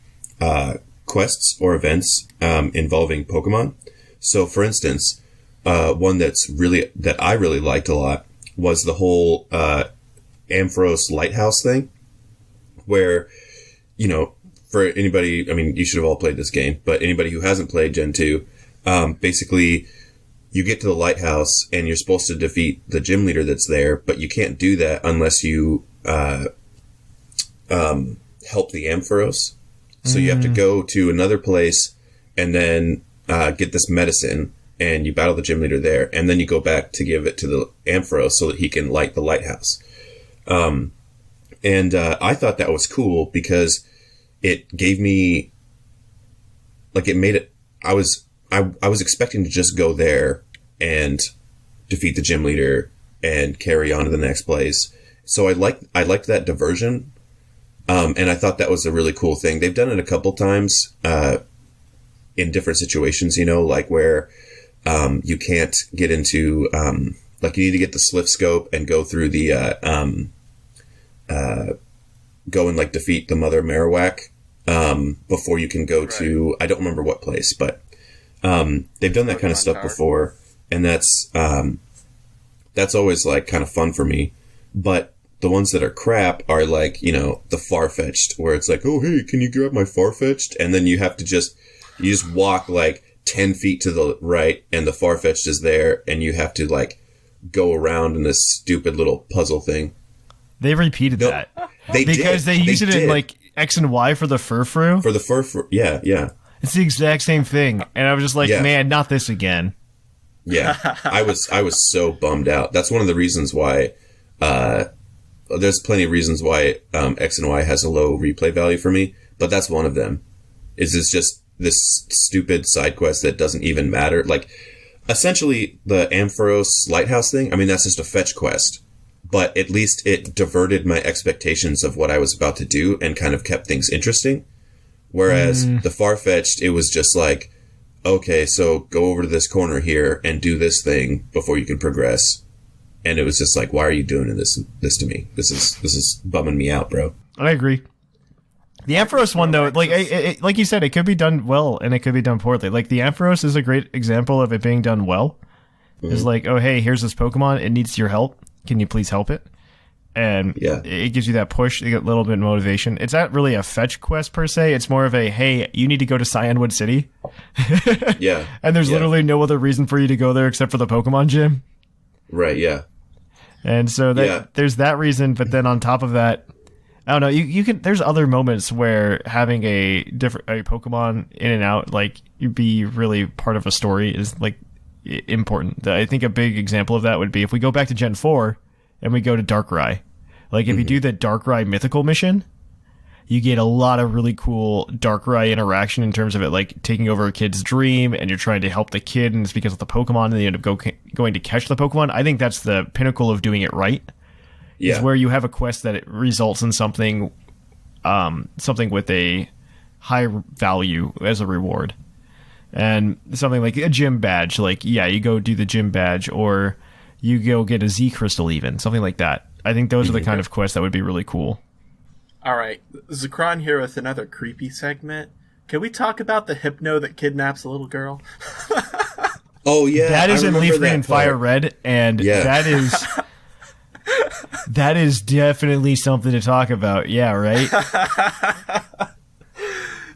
quests or events involving Pokemon. So, for instance, one that I really liked a lot was the whole Ampharos Lighthouse thing, where, you know, for anybody, I mean, you should have all played this game, but anybody who hasn't played Gen 2, basically, you get to the lighthouse and you're supposed to defeat the gym leader that's there, but you can't do that unless you help the Ampharos. So you have to go to another place and then get this medicine, and you battle the gym leader there, and then you go back to give it to the Ampharos so that he can light the lighthouse. And I thought that was cool because it gave me, like, it made it, I was expecting to just go there and defeat the gym leader and carry on to the next place. So I liked that diversion. And I thought that was a really cool thing. They've done it a couple times, in different situations, you know, like where, you can't get into, like you need to get the Sliff Scope and go through the, go and like defeat the Mother Marowak, before you can go to, I don't remember what place, but, they've done that kind of stuff before, and that's always like kind of fun for me. But the ones that are crap are like, you know, the Farfetch'd, where it's like, oh, hey, can you grab my Farfetch'd? And then you have to you just walk like 10 feet to the right and the Farfetch'd is there, and you have to like go around in this stupid little puzzle thing. They repeated that. They used it in like X and Y for the Furfrou. For the Furfrou, yeah. It's the exact same thing. And I was just like, man, not this again. Yeah, I was so bummed out. That's one of the reasons why, there's plenty of reasons why X and Y has a low replay value for me, but that's one of them. Is it's just this stupid side quest that doesn't even matter. Like, essentially, the Ampharos Lighthouse thing, I mean, that's just a fetch quest, but at least it diverted my expectations of what I was about to do and kind of kept things interesting. Whereas the Farfetch'd, it was just like, okay, so go over to this corner here and do this thing before you can progress. And it was just like, why are you doing this to me? This is bumming me out, bro. I agree. The Ampharos one, though, like like you said, it could be done well and it could be done poorly. Like, the Ampharos is a great example of it being done well. It's like, oh, hey, here's this Pokemon. It needs your help. Can you please help it? And it gives you that push, you get a little bit of motivation. It's not really a fetch quest per se. It's more of a, hey, you need to go to Cyanwood City. Yeah. And there's literally no other reason for you to go there except for the Pokemon gym. Right, yeah. And so there's that reason, but then on top of that, I don't know, you can, there's other moments where having a Pokemon in and out, like, you'd be really part of a story is like important. I think a big example of that would be if we go back to Gen 4 and we go to Darkrai. Like, if you do the Darkrai mythical mission, you get a lot of really cool Darkrai interaction in terms of it, like, taking over a kid's dream, and you're trying to help the kid, and it's because of the Pokemon, and they end up going to catch the Pokemon. I think that's the pinnacle of doing it right. Yeah. Is where you have a quest that it results in something with a high value as a reward. And something like a gym badge, like, yeah, you go do the gym badge, or you go get a Z crystal even, something like that. I think those are the kind of quests that would be really cool. All right, Zakron here with another creepy segment. Can we talk about the Hypno that kidnaps a little girl? Oh, yeah. That is in Leaf Green and Fire Red, and that is definitely something to talk about. Yeah, right?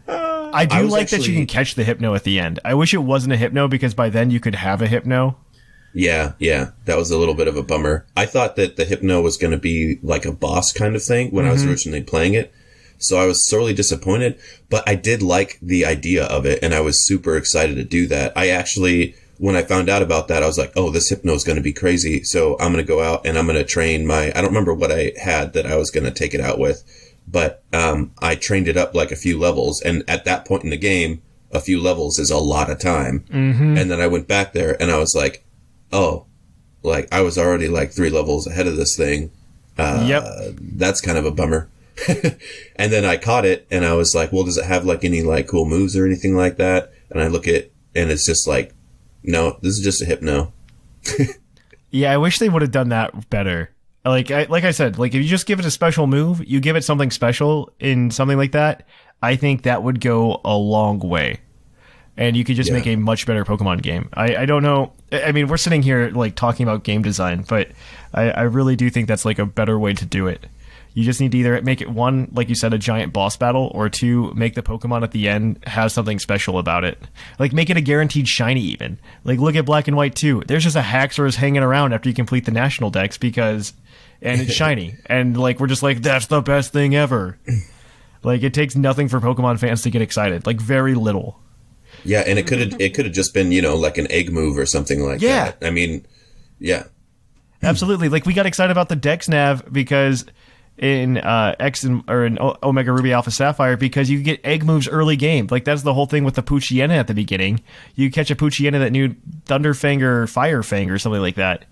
I do like that you can catch the Hypno at the end. I wish it wasn't a Hypno, because by then you could have a Hypno. Yeah. That was a little bit of a bummer. I thought that the Hypno was going to be like a boss kind of thing when I was originally playing it. So I was sorely disappointed, but I did like the idea of it, and I was super excited to do that. I actually, when I found out about that, I was like, oh, this Hypno is going to be crazy. So I'm going to go out and I'm going to train I don't remember what I had that I was going to take it out with, but I trained it up like a few levels. And at that point in the game, a few levels is a lot of time. And then I went back there and I was like, oh, like, I was already like 3 levels ahead of this thing. That's kind of a bummer. And then I caught it and I was like, well, does it have like any like cool moves or anything like that? and I look at, and it's just like, no, this is just a hypno. Yeah, I wish they would have done that better. Like I said, like if you just give it a special move, you give it something special in something like that, I think that would go a long way. And you could just make a much better Pokemon game. I don't know. I mean, we're sitting here like talking about game design, but I really do think that's like a better way to do it. You just need to either make it, one, like you said, a giant boss battle, or two, make the Pokemon at the end have something special about it. Like, make it a guaranteed shiny even. Like, look at Black and White 2. There's just a Haxorus hanging around after you complete the National Dex and it's shiny. And, like, we're just like, that's the best thing ever. Like, it takes nothing for Pokemon fans to get excited. Like, very little. Yeah, and it could have just been, like an egg move or something like that. I mean, yeah. Absolutely. Like, we got excited about the Dex Nav because in in Omega Ruby Alpha Sapphire, because you get egg moves early game. Like, that's the whole thing with the Poochyena at the beginning. You catch a Poochyena that knew Thunderfang or Firefang or something like that.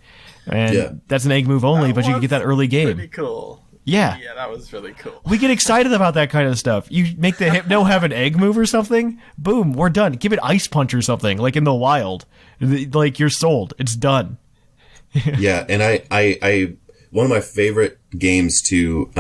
And that's an egg move only, but you can get that early game. Pretty cool. Yeah. Yeah, that was really cool. We get excited about that kind of stuff. You make the Hypno have an egg move or something, boom, we're done. Give it Ice Punch or something, like in the wild. Like, you're sold. It's done. Yeah, and I one of my favorite games to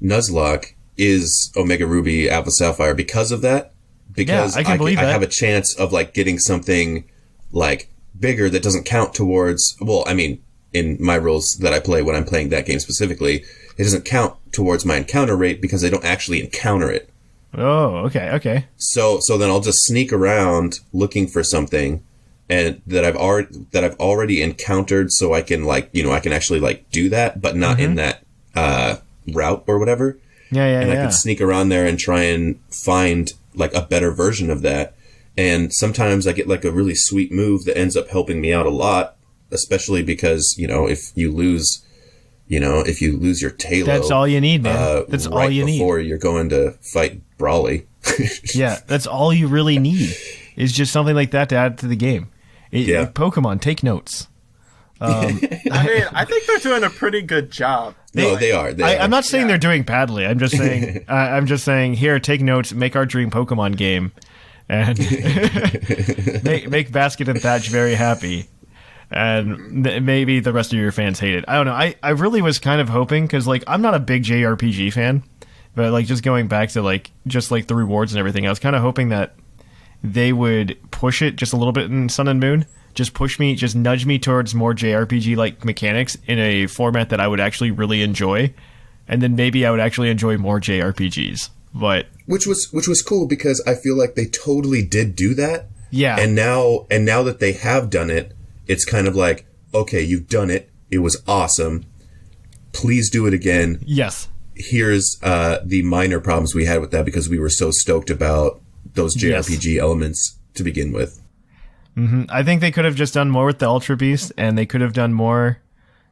Nuzlocke is Omega Ruby Alpha Sapphire because of that. Because I have a chance of like getting something like bigger that doesn't count towards, well, I mean, in my rules that I play when I'm playing that game specifically, it doesn't count towards my encounter rate because I don't actually encounter it. Oh, okay. So then I'll just sneak around looking for something and that I've already encountered, so I can I can actually like do that, but not in that route or whatever. Yeah. I can sneak around there and try and find like a better version of that. And sometimes I get like a really sweet move that ends up helping me out a lot, especially because, if you lose your Tailo, that's all you need, man. That's right all you need before you're going to fight Brawly. Yeah, that's all you really need is just something like that to add to the game. Pokemon, take notes. I mean, I think they're doing a pretty good job. They are. I'm not saying they're doing badly. I'm just saying, here, take notes, make our dream Pokemon game, and make Basket and Thatch very happy. And maybe the rest of your fans hate it. I don't know. I really was kind of hoping, because like I'm not a big JRPG fan, but like just going back to like just like the rewards and everything, I was kind of hoping that they would push it just a little bit in Sun and Moon. Just nudge me towards more JRPG like mechanics in a format that I would actually really enjoy, and then maybe I would actually enjoy more JRPGs. But which was cool, because I feel like they totally did do that. Yeah. And now that they have done it, it's kind of like, okay, you've done it. It was awesome. Please do it again. Yes. Here's the minor problems we had with that, because we were so stoked about those JRPG elements to begin with. Mm-hmm. I think they could have just done more with the Ultra Beast, and they could have done more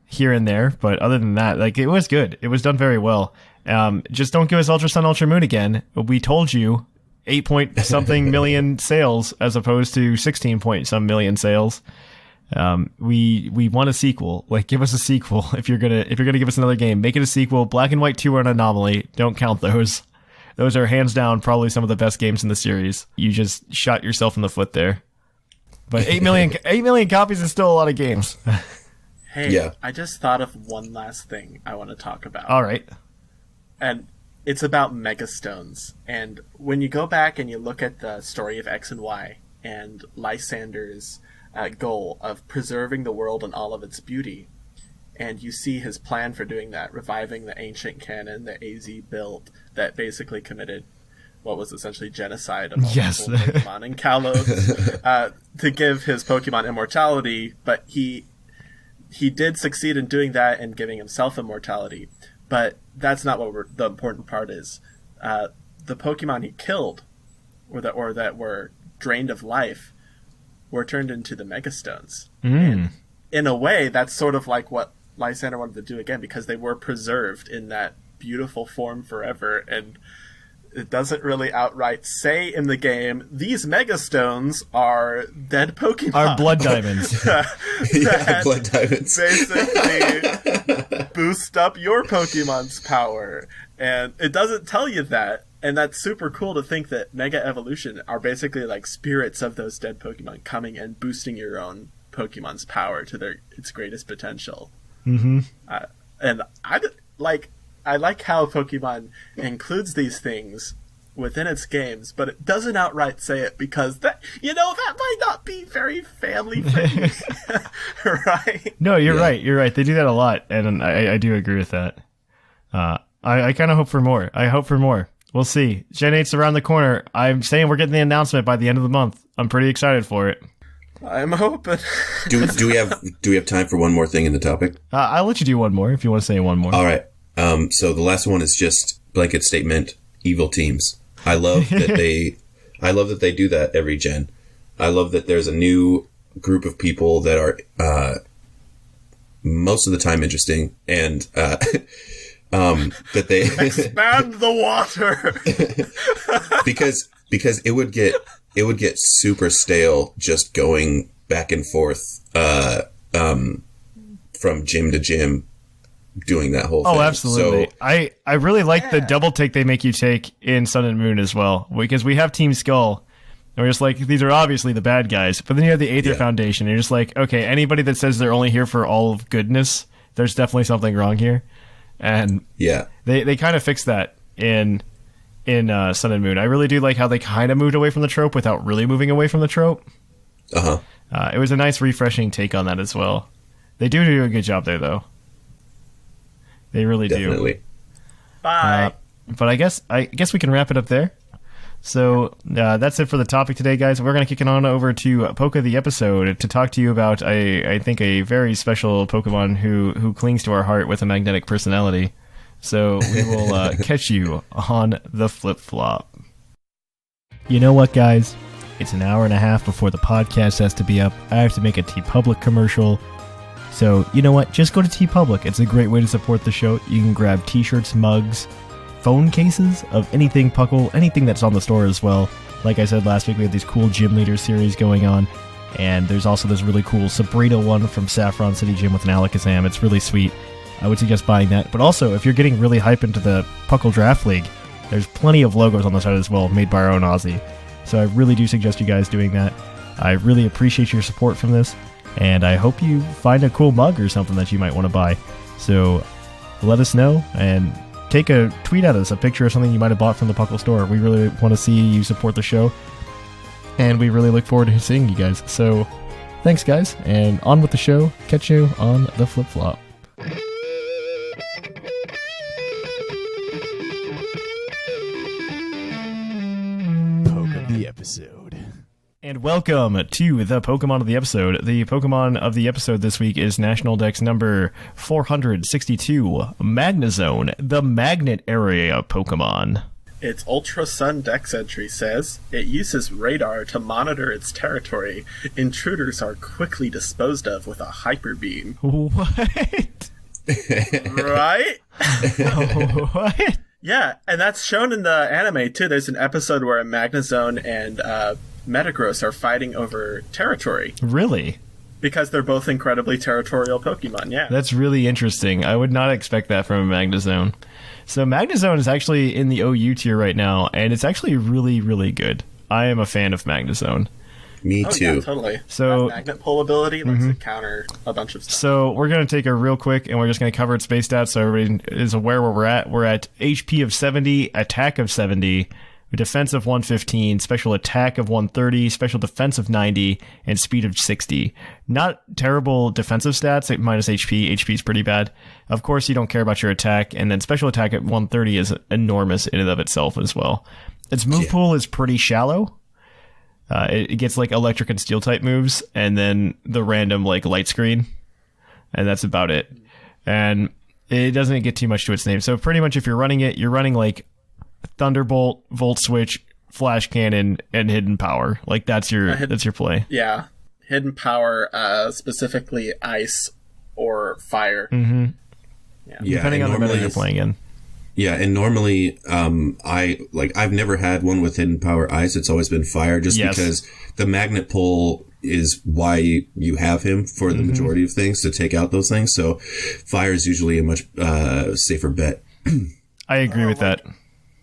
here and there. But other than that, like, it was good. It was done very well. Just don't give us Ultra Sun, Ultra Moon again. We told you 8-point-something million sales as opposed to 16-point-some million sales. We want a sequel. Like, give us a sequel. If you're gonna give us another game, make it a sequel. Black and White 2 are an anomaly. Don't count those. Those are hands down probably some of the best games in the series. You just shot yourself in the foot there. But 8 million copies is still a lot of games. Hey, yeah. I just thought of one last thing I want to talk about. All right. And it's about Megastones. And when you go back and you look at the story of X and Y and Lysander's goal of preserving the world and all of its beauty, and you see his plan for doing that, reviving the ancient canon that AZ built that basically committed what was essentially genocide of all Pokemon and Kalos to give his Pokemon immortality, but he did succeed in doing that and giving himself immortality. But that's not what the important part is. The Pokemon he killed, or that were drained of life, were turned into the Megastones. And in a way, that's sort of like what Lysander wanted to do again, because they were preserved in that beautiful form forever, and it doesn't really outright say in the game, these Megastones are dead Pokemon. Are blood diamonds. Yeah, blood diamonds. Basically boost up your Pokemon's power. And it doesn't tell you that, And that's super cool to think that Mega Evolution are basically like spirits of those dead Pokemon coming and boosting your own Pokemon's power to its greatest potential. Mm-hmm. And I like how Pokemon includes these things within its games, but it doesn't outright say it because that might not be very family friendly, right? No, you're right. You're right. They do that a lot, and I do agree with that. I kind of hope for more. I hope for more. We'll see. Gen 8's around the corner. I'm saying we're getting the announcement by the end of the month. I'm pretty excited for it. I'm hoping. do we have time for one more thing in the topic? I'll let you do one more if you want to say one more. All right. So the last one is just blanket statement: evil teams. I love that they do that every gen. I love that there's a new group of people that are most of the time interesting, and that they expand the water because it would get super stale just going back and forth from gym to gym doing that whole thing. Oh, absolutely. So, I really like the double take they make you take in Sun and Moon as well, because we have Team Skull, and we're just like, these are obviously the bad guys, but then you have the Aether Foundation, and you're just like, okay, anybody that says they're only here for all of goodness, there's definitely something wrong here. And they kind of fixed that in Sun and Moon. I really do like how they kind of moved away from the trope without really moving away from the trope. It was a nice, refreshing take on that as well. They do a good job there, though. They really do. Bye. But I guess we can wrap it up there. So that's it for the topic today, guys. We're going to kick it on over to Poke the Episode to talk to you about, I think, a very special Pokemon who clings to our heart with a magnetic personality. So we will catch you on the flip-flop. You know what, guys? It's an hour and a half before the podcast has to be up. I have to make a TeePublic commercial. So, you know what? Just go to TeePublic. It's a great way to support the show. You can grab t-shirts, mugs, phone cases of anything Puckle, anything that's on the store as well. Like I said last week, we have these cool Gym Leader series going on. And there's also this really cool Sabrina one from Saffron City Gym with an Alakazam. It's really sweet. I would suggest buying that. But also, if you're getting really hype into the Puckle Draft League, there's plenty of logos on the side as well, made by our own Aussie. So I really do suggest you guys doing that. I really appreciate your support from this. And I hope you find a cool mug or something that you might want to buy. So let us know and take a tweet at us, a picture of something you might have bought from the Puckle store. We really want to see you support the show. And we really look forward to seeing you guys. So thanks, guys. And on with the show. Catch you on the flip-flop. Poke of the Episode. And welcome to the Pokemon of the Episode. The Pokemon of the Episode this week is National Dex number 462, Magnezone, the Magnet Area Pokemon. Its Ultra Sun Dex entry says, it uses radar to monitor its territory. Intruders are quickly disposed of with a Hyper Beam. What? Right? What? Yeah, and that's shown in the anime, too. There's an episode where Magnezone and Metagross are fighting over territory. Really? Because they're both incredibly territorial Pokemon, yeah. That's really interesting. I would not expect that from a Magnezone. So Magnezone is actually in the OU tier right now, and it's actually really, really good. I am a fan of Magnezone. Me too. Yeah, totally. So magnet pull ability lets it counter a bunch of stuff. So we're going to take a real quick, and we're just going to cover its base stats so everybody is aware where we're at. We're at HP of 70, attack of 70, defense of 115, special attack of 130, special defense of 90, and speed of 60. Not terrible defensive stats, minus HP. HP is pretty bad. Of course, you don't care about your attack, and then special attack at 130 is enormous in and of itself as well. Its move pool is pretty shallow. It gets like electric and steel type moves, and then the random like light screen, and that's about it. And it doesn't get too much to its name. So pretty much if you're running it, you're running like Thunderbolt, Volt Switch, Flash Cannon, and Hidden Power. Like that's your play. Yeah, Hidden Power, specifically Ice or Fire. Mm-hmm. Yeah, depending on the meta you're playing in. Yeah, and normally, I've never had one with Hidden Power Ice. It's always been Fire, just because the magnet pull is why you have him for the majority of things, to take out those things. So Fire is usually a much safer bet. I agree with that.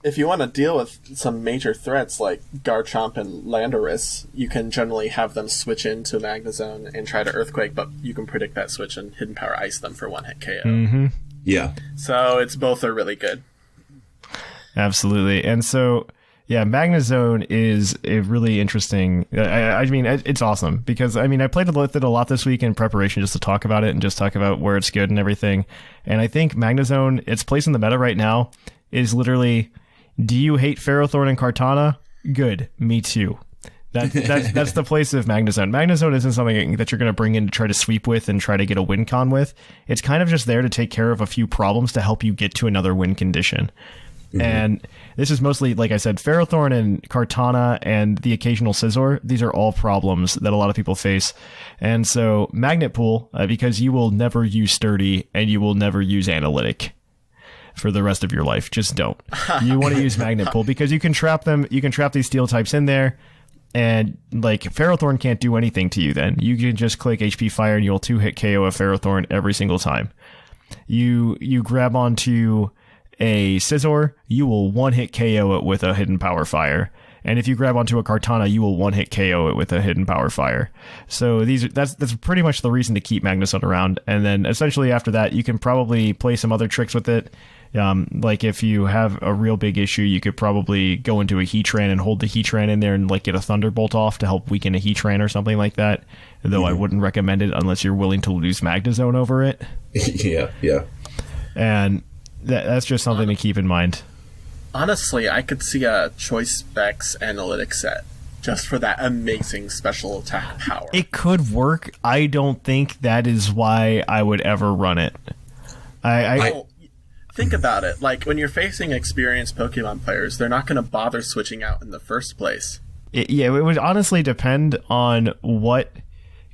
if you want to deal with some major threats like Garchomp and Landorus, you can generally have them switch into Magnezone and try to Earthquake, but you can predict that switch and Hidden Power Ice them for one-hit KO. Mm-hmm. Yeah. So it's both are really good. Absolutely. And so, yeah, Magnezone is a really interesting... I mean, it's awesome because, I mean, I played with it a lot this week in preparation just to talk about it and just talk about where it's good and everything. And I think Magnezone, its place in the meta right now is literally... Do you hate Ferrothorn and Kartana? Good. Me too. That's the place of Magnezone. Magnezone isn't something that you're going to bring in to try to sweep with and try to get a win con with. It's kind of just there to take care of a few problems to help you get to another win condition. Mm-hmm. And this is mostly, like I said, Ferrothorn and Kartana and the occasional Scizor. These are all problems that a lot of people face. And so Magnet Pool, because you will never use Sturdy and you will never use Analytic for the rest of your life. Just don't. You want to use Magnet Pull because you can trap them. You can trap these steel types in there, and like Ferrothorn can't do anything to you then. You can just click HP Fire and you'll 2-hit KO a Ferrothorn every single time. You grab onto a Scizor, you will 1-hit KO it with a Hidden Power Fire. And if you grab onto a Kartana, you will 1-hit KO it with a Hidden Power Fire. So that's pretty much the reason to keep Magnezone around. And then essentially after that, you can probably play some other tricks with it. Like if you have a real big issue, you could probably go into a Heatran and hold the Heatran in there and like get a Thunderbolt off to help weaken a Heatran or something like that. Though I wouldn't recommend it unless you're willing to lose Magnezone over it. Yeah. And that's just something to keep in mind. Honestly, I could see a Choice Specs Analytic set just for that amazing special attack power. It could work. I don't think that is why I would ever run it. Think about it. Like, when you're facing experienced Pokemon players, they're not going to bother switching out in the first place. It would honestly depend on what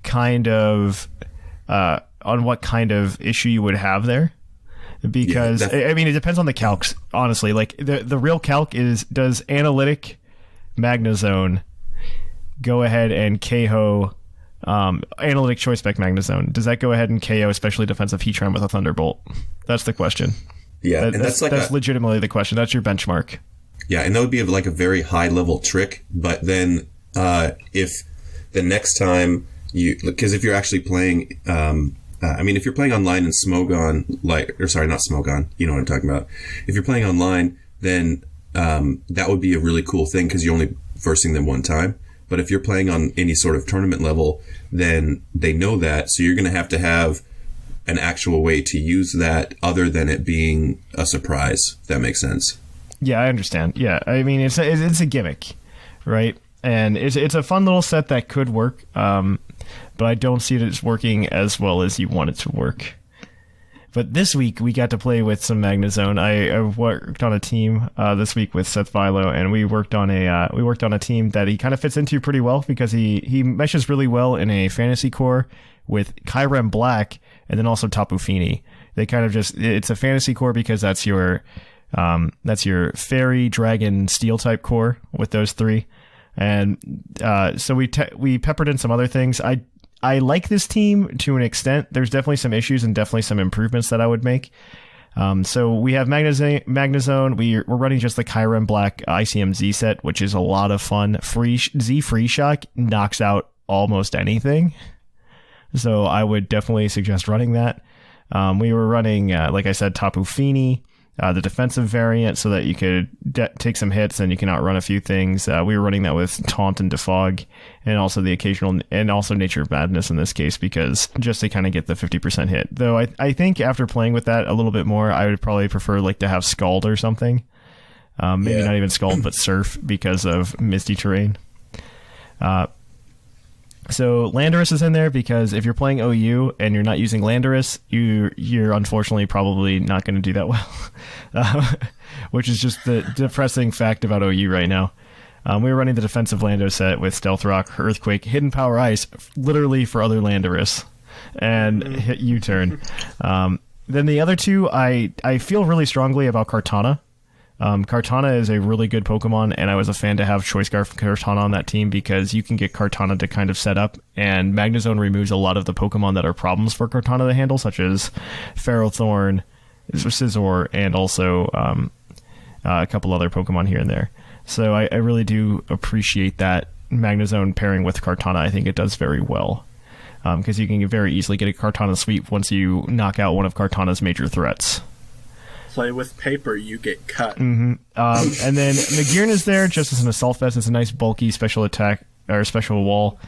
kind of issue you would have there. Because, I mean, it depends on the calcs, honestly. Like, the real calc is, does Analytic Magnezone go ahead and KO Analytic Choice Spec Magnezone? Does that go ahead and KO especially defensive Heatran with a Thunderbolt? That's the question. Yeah, and that's legitimately the question. That's your benchmark. Yeah, and that would be like a very high level trick. But then, if the next time because if you're actually playing, if you're playing online in Smogon, not Smogon, you know what I'm talking about. If you're playing online, then that would be a really cool thing because you're only versing them one time. But if you're playing on any sort of tournament level, then they know that, so you're going to have an actual way to use that other than it being a surprise, if that makes sense. Yeah, I understand. Yeah, I mean, it's a gimmick, right? And it's a fun little set that could work, but I don't see it as working as well as you want it to work. But this week, we got to play with some Magnezone. I worked on a team this week with Seth Vilo, and we worked on a team that he kind of fits into pretty well because he meshes really well in a fantasy core with Kyrem Black and then also Tapu Fini. They kind of it's a fantasy core because that's your fairy, dragon, steel type core with those three. And so we peppered in some other things. I like this team to an extent. There's definitely some issues and definitely some improvements that I would make. So we have Magnezone. We're running just the Kyrem Black ICM Z set, which is a lot of fun. Free Shock knocks out almost anything. So I would definitely suggest running that. We were running, like I said, Tapu Fini, the defensive variant, so that you could take some hits and you can outrun a few things. We were running that with Taunt and Defog, and also the occasional, and also Nature of Madness in this case, because just to kind of get the 50% hit. Though I think after playing with that a little bit more, I would probably prefer like to have Scald or something. Maybe not even Scald, but Surf because of Misty Terrain. So Landorus is in there because if you're playing OU and you're not using Landorus, you're unfortunately probably not going to do that well, which is just the depressing fact about OU right now. We were running the defensive Lando set with Stealth Rock, Earthquake, Hidden Power Ice, literally for other Landorus, and hit U-turn. Then the other two, I feel really strongly about Kartana. Kartana is a really good Pokemon, and I was a fan to have Choice Scarf Kartana on that team because you can get Kartana to kind of set up, and Magnezone removes a lot of the Pokemon that are problems for Kartana to handle, such as Ferrothorn, Scizor, and also a couple other Pokemon here and there. So I really do appreciate that Magnezone pairing with Kartana. I think it does very well. Because you can very easily get a Kartana sweep once you knock out one of Kartana's major threats. Play with paper, you get cut. And then Magearna is there just as an Assault Vest. It's a nice bulky special attack or special wall.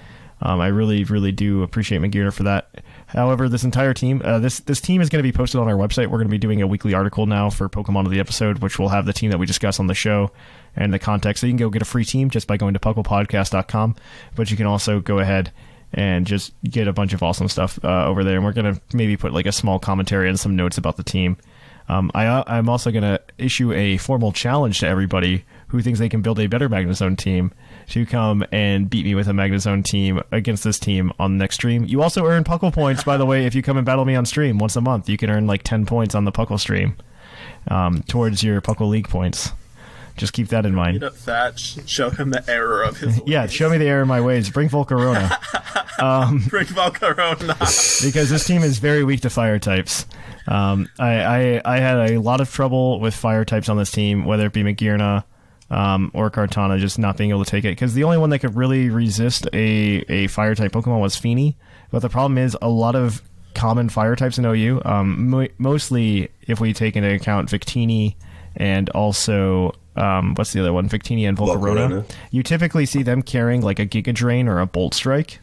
I really, really do appreciate Magearna for that. However, this entire team, this team is going to be posted on our website. We're going to be doing a weekly article now for Pokemon of the episode, which will have the team that we discuss on the show and the context. So you can go get a free team just by going to pucklepodcast.com. But you can also go ahead and just get a bunch of awesome stuff over there. And we're going to maybe put like a small commentary and some notes about the team. I'm also going to issue a formal challenge to everybody who thinks they can build a better Magnezone team to come and beat me with a Magnezone team against this team on the next stream. You also earn Puckle points, by the way, if you come and battle me on stream once a month. You can earn like 10 points on the Puckle stream towards your Puckle League points. Just keep that in mind. Beat up Thatch, show him the error of his ways. Yeah, show me the error of my ways. Bring Volcarona. Bring Volcarona. Because this team is very weak to fire types. I had a lot of trouble with fire types on this team, whether it be Magearna or Kartana, just not being able to take it. Because the only one that could really resist a fire type Pokemon was Feeny. But the problem is a lot of common fire types in OU, mostly if we take into account Victini and also... what's the other one? Victini and Volcarona. You typically see them carrying like a Giga Drain or a Bolt Strike,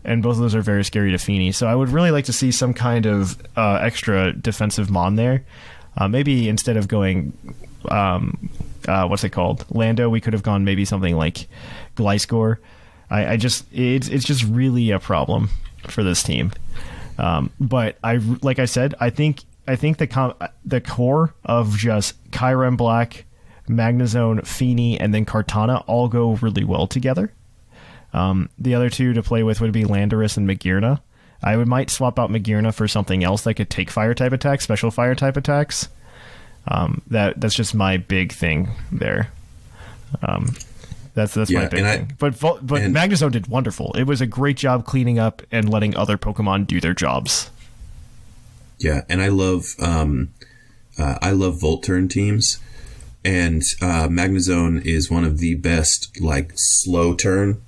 and both of those are very scary to Feeny. So I would really like to see some kind of extra defensive mon there. Maybe instead of going, what's it called? Lando, we could have gone maybe something like Gliscor. It's just really a problem for this team. But like I said, I think the core of just Kyurem Black, Magnezone, Feeny, and then Kartana all go really well together. The other two to play with would be Landorus and Magearna. I might swap out Magearna for something else that could take fire type attacks, special fire type attacks. That's just my big thing there. That's my big thing. But Magnezone did wonderful. It was a great job cleaning up and letting other Pokemon do their jobs. Yeah, and I love Volt Turn teams. And Magnezone is one of the best like slow turn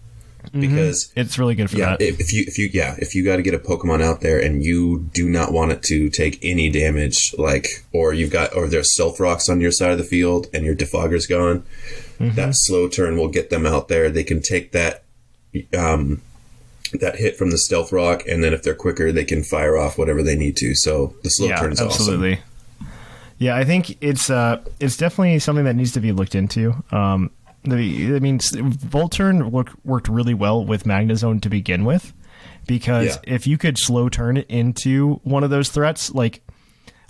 because it's really good for that. If you got to get a Pokemon out there and you do not want it to take any damage, or there's Stealth Rocks on your side of the field and your Defogger's gone, that slow turn will get them out there. They can take that hit from the Stealth Rock, and then if they're quicker, they can fire off whatever they need to. So the slow turn is absolutely awesome. Yeah, I think it's definitely something that needs to be looked into. Volt Turn worked really well with Magnezone to begin with, because if you could slow turn it into one of those threats, like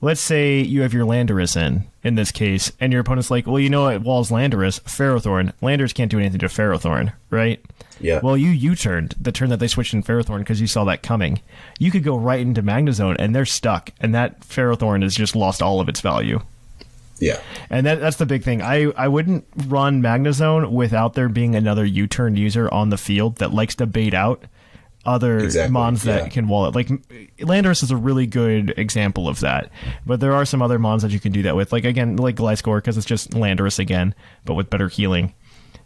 let's say you have your Landorus in this case, and your opponent's like, well, you know what, walls Landorus, Ferrothorn. Landorus can't do anything to Ferrothorn, right? Yeah. Well, you U-turned the turn that they switched in Ferrothorn because you saw that coming. You could go right into Magnezone, and they're stuck, and that Ferrothorn has just lost all of its value. Yeah. And that's the big thing. I wouldn't run Magnezone without there being another U-turn user on the field that likes to bait out other mons that can wall it. Like Landorus is a really good example of that. But there are some other mons that you can do that with. Like again, like Gliscor, because it's just Landorus again, but with better healing.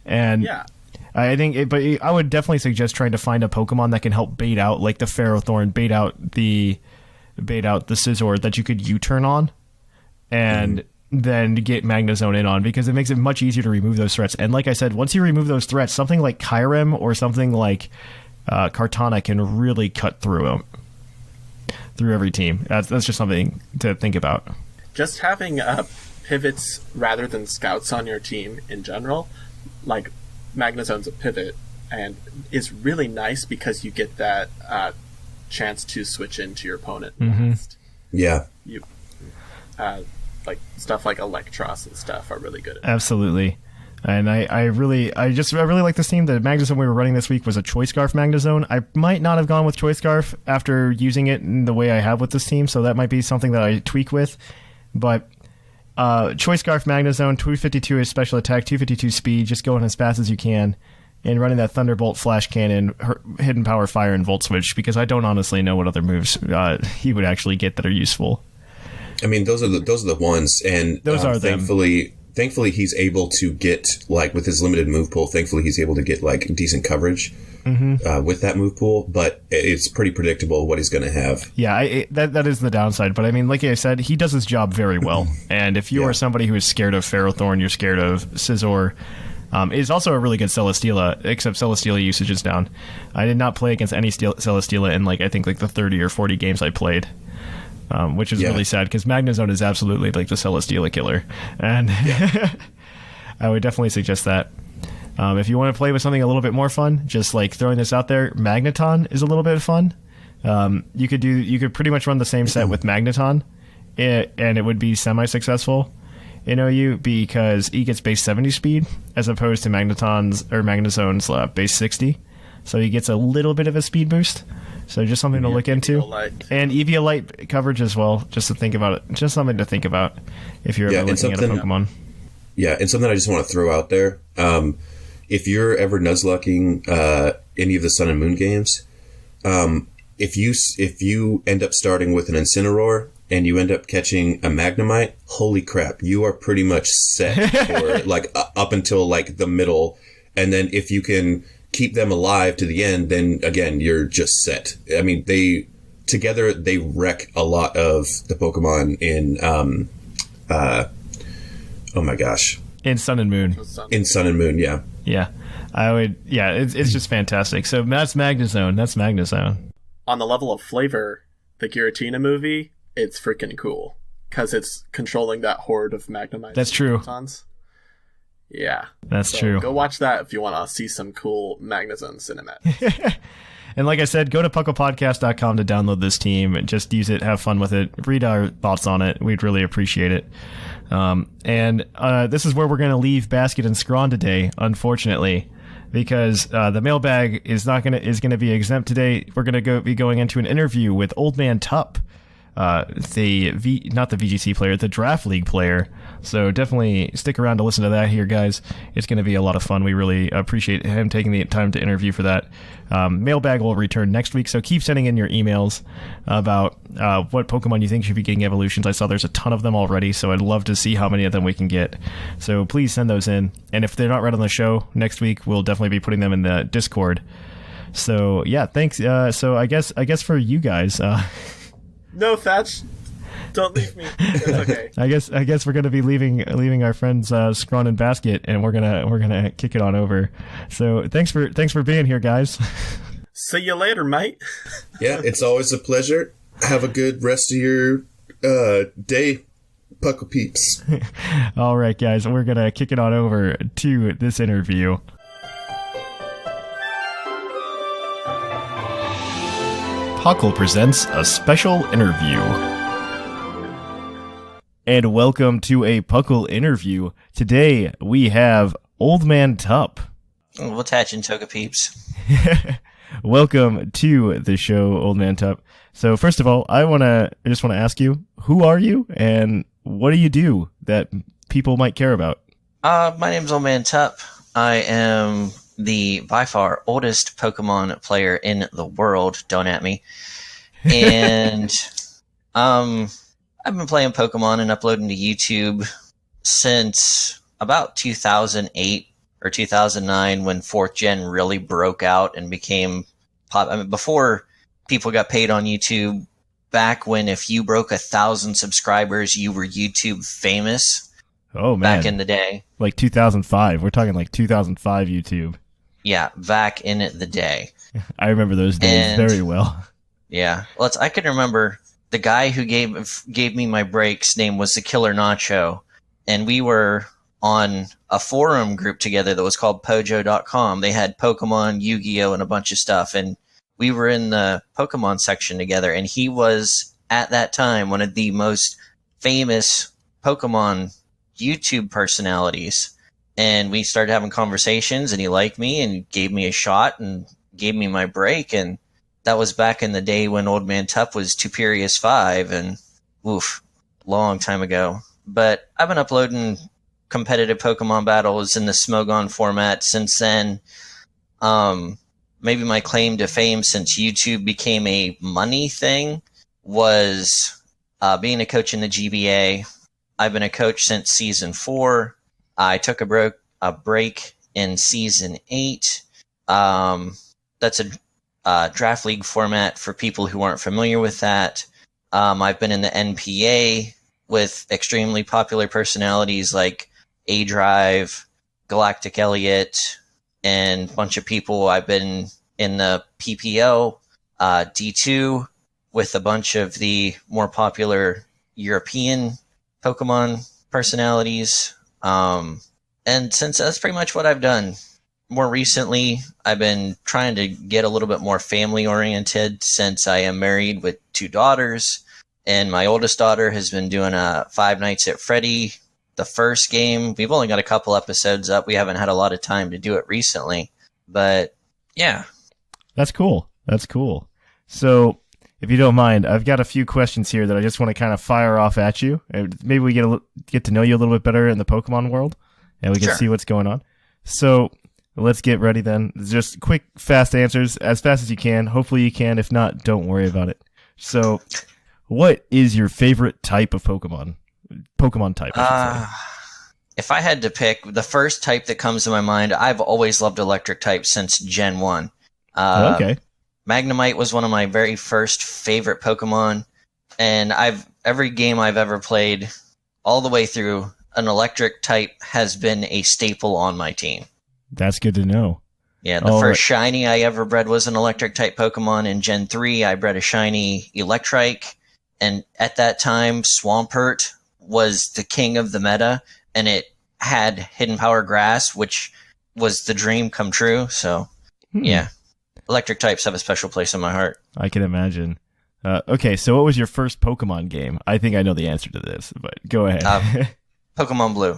And I think, but I would definitely suggest trying to find a Pokemon that can help bait out, like the Ferrothorn, bait out the Scizor that you could U-turn on, and then get Magnezone in on, because it makes it much easier to remove those threats. And like I said, once you remove those threats, something like Kyurem or something like Kartana can really cut through every team. That's just something to think about. Just having pivots rather than scouts on your team in general, like Magnezone's a pivot, and is really nice because you get that chance to switch into your opponent last. Yeah. You like stuff like Electros and stuff are really good at that. Absolutely. And I really like this team. The Magnezone we were running this week was a Choice Scarf Magnezone. I might not have gone with Choice Scarf after using it in the way I have with this team, so that might be something that I tweak with. But Choice Scarf Magnezone, 252 is special attack, 252 speed, just going as fast as you can, and running that Thunderbolt, Flash Cannon, Hidden Power, Fire, and Volt Switch, because I don't honestly know what other moves he would actually get that are useful. I mean, those are the ones, and those are thankfully thankfully he's able to get, like, with his limited move pool, thankfully he's able to get, like, decent coverage with that move pool, but it's pretty predictable what he's going to have. Yeah, that is the downside. But I mean, like I said, he does his job very well. And if you are somebody who is scared of Ferrothorn, you're scared of Scizor. It's also a really good Celesteela, except Celesteela usage is down. I did not play against any Celesteela in, like, I think, like, the 30 or 40 games I played. Which is really sad, because Magnezone is absolutely like the Celesteela killer, and I would definitely suggest that. If you want to play with something a little bit more fun, just like throwing this out there, Magneton is a little bit of fun. You could pretty much run the same set with Magneton, and it would be semi-successful in OU because he gets base 70 speed as opposed to Magnezone's base 60, so he gets a little bit of a speed boost. So just something to look into. And Eviolite coverage as well, just to think about it. Just something to think about if you're ever looking at a Pokemon. Yeah, and something I just want to throw out there. If you're ever Nuzlocking any of the Sun and Moon games, if you end up starting with an Incineroar and you end up catching a Magnemite, holy crap, you are pretty much set for like up until like the middle. And then if you can keep them alive to the end, then again, you're just set. I mean, they wreck a lot of the Pokemon in, oh my gosh. In Sun and Moon. In Sun and Moon, yeah. Yeah. It's just fantastic. So that's Magnezone. On the level of flavor, the Giratina movie, it's freaking cool. Because it's controlling that horde of Magnemites. That's true. Photon's. Yeah. That's true. Go watch that if you want to see some cool Magnezone cinematics. And like I said, go to pucklepodcast.com to download this team. Just use it, have fun with it, read our thoughts on it. We'd really appreciate it. And this is where we're going to leave Basket and Scrawn today, unfortunately, because the mailbag is going to be exempt today. We're going to be going into an interview with OldManTup, not the VGC player, the Draft League player. So definitely stick around to listen to that here, guys. It's going to be a lot of fun. We really appreciate him taking the time to interview for that. Mailbag will return next week, so keep sending in your emails about what Pokemon you think should be getting evolutions. I saw there's a ton of them already, so I'd love to see how many of them we can get. So please send those in. And if they're not read on the show next week, we'll definitely be putting them in the Discord. So yeah, thanks. So I guess for you guys... No, Thatch, don't leave me. It's okay. I guess we're gonna be leaving our friends Scrawn and Basket, and we're gonna kick it on over. So thanks for being here, guys. See you later, mate. Yeah, it's always a pleasure. Have a good rest of your day, Puckle Peeps. All right, guys, we're gonna kick it on over to this interview. Puckle presents a special interview. And welcome to a Puckle interview. Today we have OldManTup. What's hatching, Toga Peeps? Welcome to the show, OldManTup. So first of all, I just want to ask you, who are you and what do you do that people might care about? My name's OldManTup. I am the by far oldest Pokemon player in the world. Don't at me. And I've been playing Pokemon and uploading to YouTube since about 2008 or 2009 when 4th Gen really broke out and became pop. I mean, before people got paid on YouTube, back when if you broke 1,000 subscribers, you were YouTube famous. Oh man! Back in the day, like 2005. We're talking like 2005 YouTube. Yeah, back in the day. I remember those days very well. Yeah, well, I can remember the guy who gave me my breaks name was the Killer Nacho, and we were on a forum group together that was called Pojo.com. They had Pokemon, Yu-Gi-Oh, and a bunch of stuff, and we were in the Pokemon section together, and he was, at that time, one of the most famous Pokemon YouTube personalities. And we started having conversations, and he liked me and gave me a shot and gave me my break. And that was back in the day when OldManTup was Tuperius 5, and woof, long time ago. But I've been uploading competitive Pokemon battles in the Smogon format since then. Maybe my claim to fame since YouTube became a money thing was being a coach in the GBA. I've been a coach since Season 4. I took a break in season 8. That's a draft league format for people who aren't familiar with that. I've been in the NPA with extremely popular personalities like A Drive, Galactic Elliot, and a bunch of people. I've been in the P.P.L, D2 with a bunch of the more popular European Pokemon personalities. And since that's pretty much what I've done. More recently, I've been trying to get a little bit more family oriented since I am married with 2 daughters. And my oldest daughter has been doing a Five Nights at Freddy, the first game. We've only got a couple episodes up. We haven't had a lot of time to do it recently. But yeah. That's cool. That's cool. So, if you don't mind, I've got a few questions here that I just want to kind of fire off at you. Maybe we get to know you a little bit better in the Pokemon world, and we can see what's going on. So, let's get ready then. Just quick, fast answers, as fast as you can. Hopefully you can. If not, don't worry about it. So, what is your favorite type of Pokemon? Pokemon type, I should say. If I had to pick, the first type that comes to my mind, I've always loved electric types since Gen 1. Okay. Magnemite was one of my very first favorite Pokemon, and every game I've ever played, all the way through, an electric type has been a staple on my team. That's good to know. Yeah, the first shiny I ever bred was an electric type Pokemon. In Gen 3, I bred a shiny Electrike, and at that time, Swampert was the king of the meta, and it had Hidden Power Grass, which was the dream come true. So, yeah. Electric types have a special place in my heart. I can imagine. Okay, so what was your first Pokemon game? I think I know the answer to this, but go ahead. Pokemon Blue.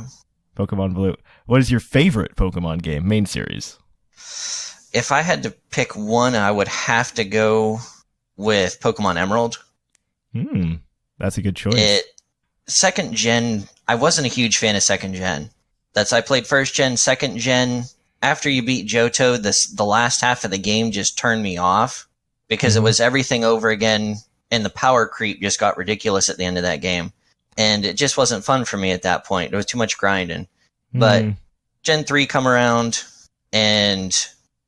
Pokemon Blue. What is your favorite Pokemon game, main series? If I had to pick one, I would have to go with Pokemon Emerald. That's a good choice. Second gen, I wasn't a huge fan of second gen. I played first gen, second gen. After you beat Johto, the last half of the game just turned me off because it was everything over again, and the power creep just got ridiculous at the end of that game. And it just wasn't fun for me at that point. There was too much grinding. But Gen 3 come around, and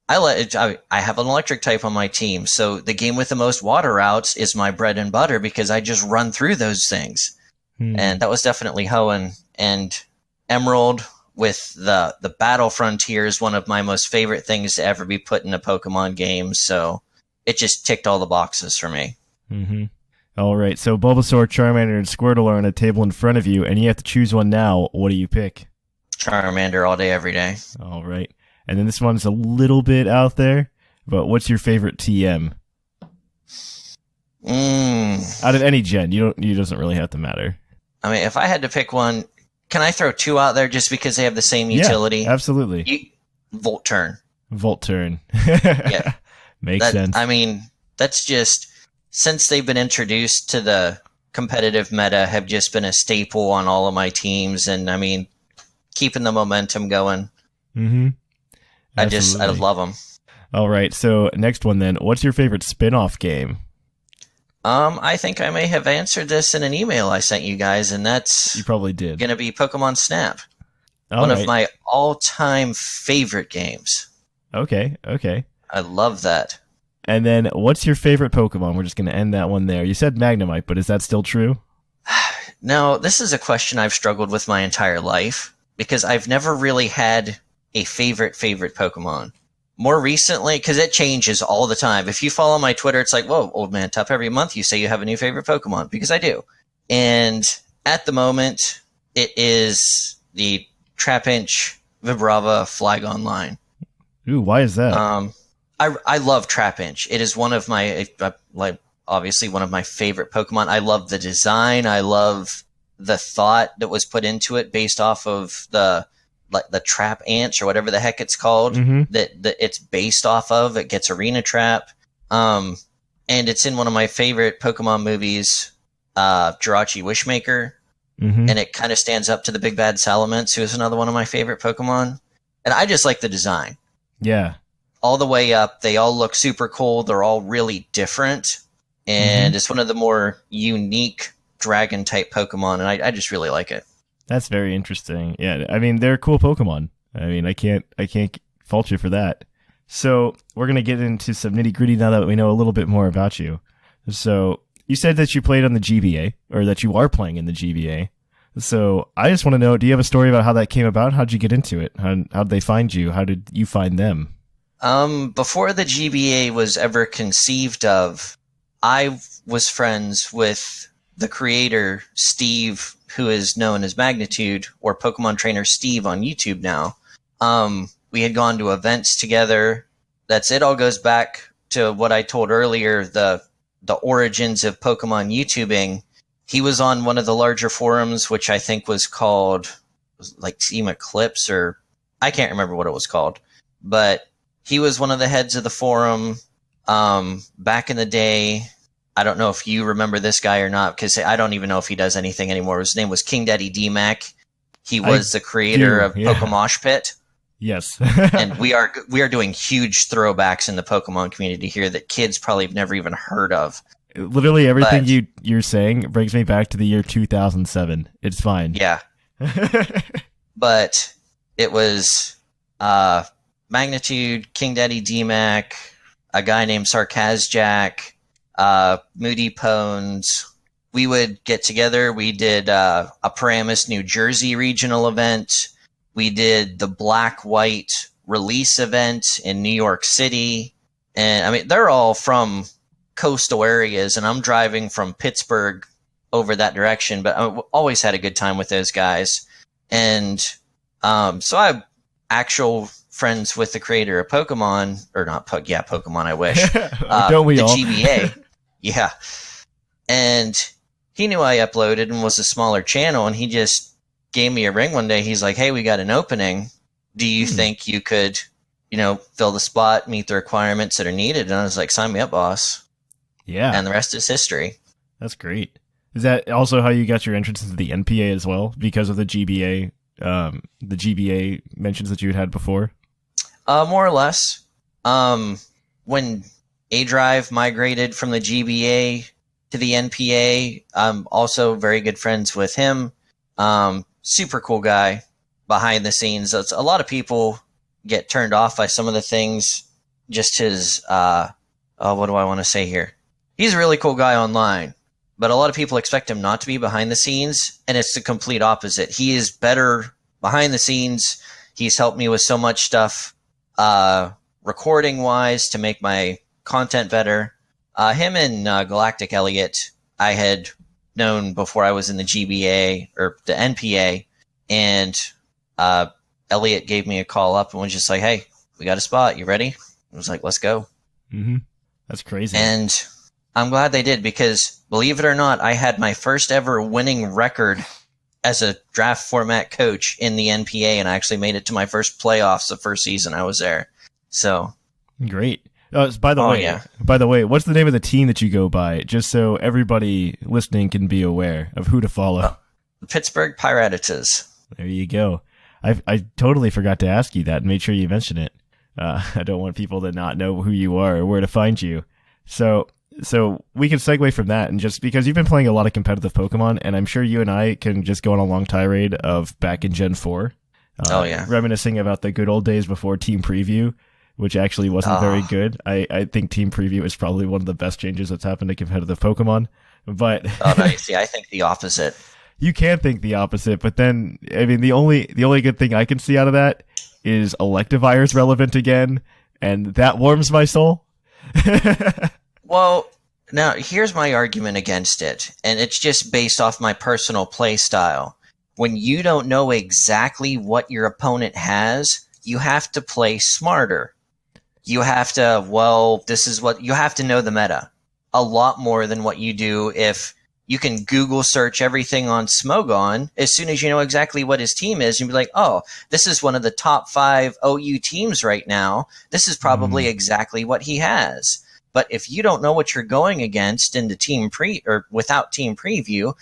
I have an electric type on my team, so the game with the most water routes is my bread and butter because I just run through those things. And that was definitely Hoenn. And Emerald with the Battle Frontier is one of my most favorite things to ever be put in a Pokemon game, so it just ticked all the boxes for me. All right, so Bulbasaur, Charmander, and Squirtle are on a table in front of you, and you have to choose one now. What do you pick? Charmander all day, every day. All right. And then this one's a little bit out there, but what's your favorite TM? Out of any gen, it doesn't really have to matter. I mean, if I had to pick one, can I throw 2 out there just because they have the same utility? Yeah, absolutely. Volturn. Yeah. Makes sense. I mean, that's just, since they've been introduced to the competitive meta, have just been a staple on all of my teams, and I mean, keeping the momentum going. I love them. All right, so next one then. What's your favorite spin-off game? I think I may have answered this in an email I sent you guys, and that's... You probably did. Going to be Pokemon Snap. One of my all-time favorite games. Okay. I love that. And then, what's your favorite Pokemon? We're just going to end that one there. You said Magnemite, but is that still true? No, this is a question I've struggled with my entire life, because I've never really had a favorite Pokemon. More recently, because it changes all the time. If you follow my Twitter, it's like, whoa, OldManTup, every month you say you have a new favorite Pokemon, because I do. And at the moment, it is the Trapinch Vibrava Flygon line. Ooh, why is that? I love Trapinch. It is one of my, obviously one of my favorite Pokemon. I love the design. I love the thought that was put into it based off of the trap ants or whatever the heck it's called that it's based off of. It gets Arena Trap. And it's in one of my favorite Pokemon movies, Jirachi Wishmaker. And it kind of stands up to the Big Bad Salamence, who is another one of my favorite Pokemon. And I just like the design. Yeah. All the way up, they all look super cool. They're all really different. And it's one of the more unique dragon-type Pokemon, and I just really like it. That's very interesting. Yeah, I mean, they're cool Pokemon. I mean, I can't fault you for that. So we're gonna get into some nitty gritty now that we know a little bit more about you. So you said that you played on the GBA, or that you are playing in the GBA. So I just want to know, do you have a story about how that came about? How'd you get into it? How'd they find you? How did you find them? Before the GBA was ever conceived of, I was friends with the creator, Steve, who is known as Magnitude, or Pokemon Trainer Steve on YouTube now. We had gone to events together. It all goes back to what I told earlier, the origins of Pokemon YouTubing. He was on one of the larger forums, which I think was called like Team Eclipse, or I can't remember what it was called. But he was one of the heads of the forum back in the day. I don't know if you remember this guy or not, because I don't even know if he does anything anymore. His name was King Daddy D-Mac. He was the creator of Pokemosh Pit. Yes. And we are doing huge throwbacks in the Pokemon community here that kids probably have never even heard of. Literally everything you're saying brings me back to the year 2007. It's fine. Yeah. But it was Magnitude, King Daddy D-Mac, a guy named Sarkazjack, Moody Pones. We would get together. We did a Paramus, New Jersey regional event. We did the Black-White release event in New York City. And I mean, they're all from coastal areas, and I'm driving from Pittsburgh over that direction, but I always had a good time with those guys. And so I'm actual friends with the creator of Pokemon, or not Pokemon, I wish. Don't we the all? GBA. Yeah. And he knew I uploaded and was a smaller channel, and he just gave me a ring one day. He's like, hey, we got an opening. Do you think you could, fill the spot, meet the requirements that are needed? And I was like, sign me up, boss. Yeah. And the rest is history. That's great. Is that also how you got your entrance into the NPA as well, because of the GBA mentions that you had before? More or less. When A-Drive migrated from the GBA to the NPA, I'm also very good friends with him. Super cool guy behind the scenes. A lot of people get turned off by some of the things. Just his, what do I want to say here? He's a really cool guy online, but a lot of people expect him not to be behind the scenes, and it's the complete opposite. He is better behind the scenes. He's helped me with so much stuff, recording-wise, to make my content better. Him and Galactic Elliot, I had known before I was in the GBA, or the NPA, and Elliot gave me a call up and was just like, hey, we got a spot. You ready? I was like, let's go. Mm-hmm. That's crazy. And I'm glad they did, because believe it or not, I had my first ever winning record as a draft format coach in the NPA, and I actually made it to my first playoffs the first season I was there. So great. By the way, what's the name of the team that you go by, just so everybody listening can be aware of who to follow? The Pittsburgh Pirates. There you go. I totally forgot to ask you that and made sure you mentioned it. I don't want people to not know who you are or where to find you. So we can segue from that, and just because you've been playing a lot of competitive Pokemon, and I'm sure you and I can just go on a long tirade of back in Gen 4. Reminiscing about the good old days before Team Preview, which actually wasn't very good. I think Team Preview is probably one of the best changes that's happened to competitive Pokemon. But see, I think the opposite. You can think the opposite, but then, I mean, the only good thing I can see out of that is Electivire's relevant again, and that warms my soul. Well, now here's my argument against it, and it's just based off my personal play style. When you don't know exactly what your opponent has, you have to play smarter. You have to, you have to know the meta a lot more than what you do if you can Google search everything on Smogon. As soon as you know exactly what his team is, you'll be like, oh, this is one of the top 5 OU teams right now. This is probably exactly what he has. But if you don't know what you're going against in the without team preview,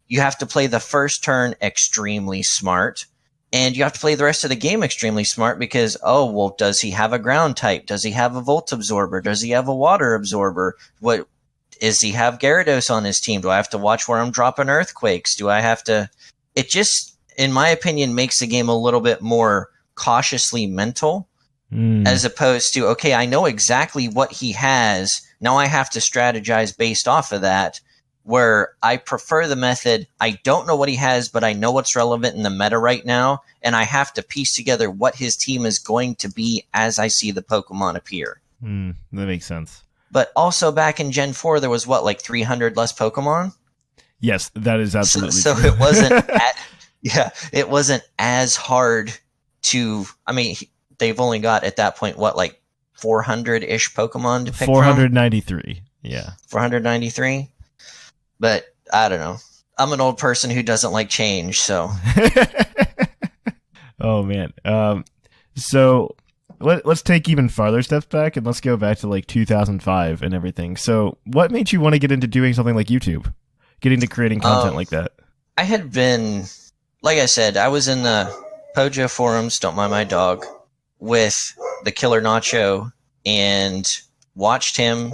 you have to play the first turn extremely smart, and you have to play the rest of the game extremely smart, because, does he have a ground type? Does he have a Volt Absorber? Does he have a Water Absorber? What does he have Gyarados on his team? Do I have to watch where I'm dropping Earthquakes? Do I have to? in my opinion, makes the game a little bit more cautiously mental, as opposed to, okay, I know exactly what he has. Now I have to strategize based off of that, where I prefer the method. I don't know what he has, but I know what's relevant in the meta right now, and I have to piece together what his team is going to be as I see the Pokemon appear. That makes sense. But also back in Gen 4, there was what, like 300 less Pokemon? Yes, that is absolutely so true. It wasn't it wasn't as hard to, I mean, they've only got at that point, what, like 400-ish Pokemon to pick 493. Yeah. 493? But I don't know. I'm an old person who doesn't like change, so. Oh, man. So let's take even farther steps back, and let's go back to like 2005 and everything. So what made you want to get into doing something like YouTube? Get into creating content like that? I had been, like I said, I was in the Pojo forums, don't mind my dog, with the Killer Nacho, and watched him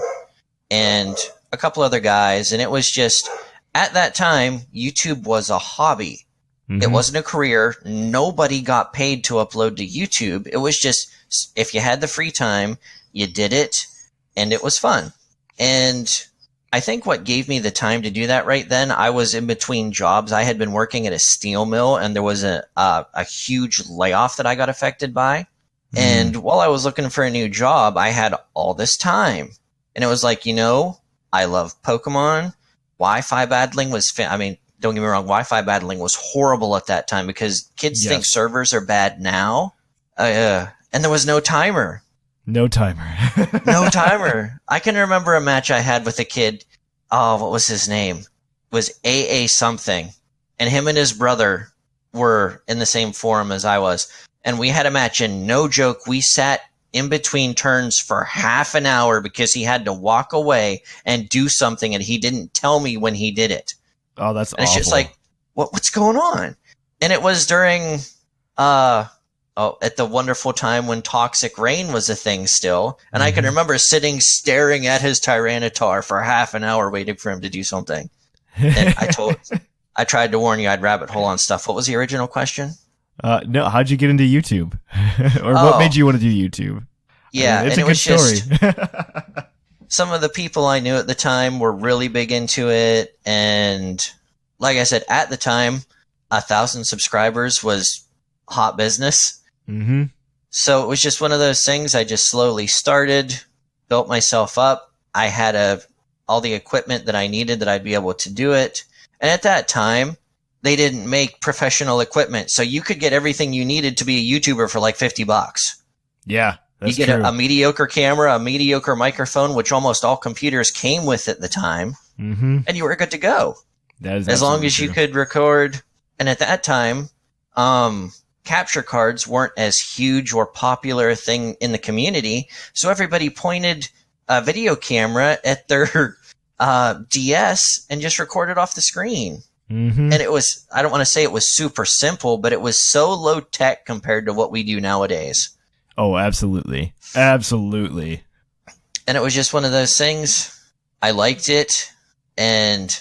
and a couple other guys, and it was just, at that time, YouTube was a hobby. It wasn't a career. Nobody got paid to upload to YouTube. It was just, if you had the free time, you did it, and it was fun. And I think what gave me the time to do that right then, I was in between jobs. I had been working at a steel mill, and there was a huge layoff that I got affected by. And while I was looking for a new job, I had all this time. And it was like, I love Pokemon. Wi-Fi battling was, don't get me wrong, Wi-Fi battling was horrible at that time because kids think servers are bad now. And there was no timer. No timer. No timer. I can remember a match I had with a kid. Oh, what was his name? It was AA something. And him and his brother were in the same forum as I was. And we had a match, and no joke, we sat in between turns for half an hour because he had to walk away and do something, and he didn't tell me when he did it. Oh, that's and awful. It's just like, what's going on? And it was during, at the wonderful time when Toxic Rain was a thing still. And I can remember staring at his Tyranitar for half an hour waiting for him to do something. And I tried to warn you I'd rabbit hole on stuff. What was the original question? No, how'd you get into YouTube? Or what made you want to do YouTube? Yeah, it's and a good story. Some of the people I knew at the time were really big into it. And like I said, at the time, 1,000 subscribers was hot business. Mm-hmm. So it was just one of those things. I just slowly started, built myself up. I had all the equipment that I needed that I'd be able to do it. And at that time, they didn't make professional equipment, so you could get everything you needed to be a YouTuber for like $50. Yeah, that's you get true. a mediocre camera, a mediocre microphone, which almost all computers came with at the time, and you were good to go. That is as long as true. you could record. And at that time, capture cards weren't as huge or popular a thing in the community, so everybody pointed a video camera at their DS and just recorded off the screen. And it was, I don't want to say it was super simple, but it was so low tech compared to what we do nowadays. Oh, absolutely. Absolutely. And it was just one of those things. I liked it. And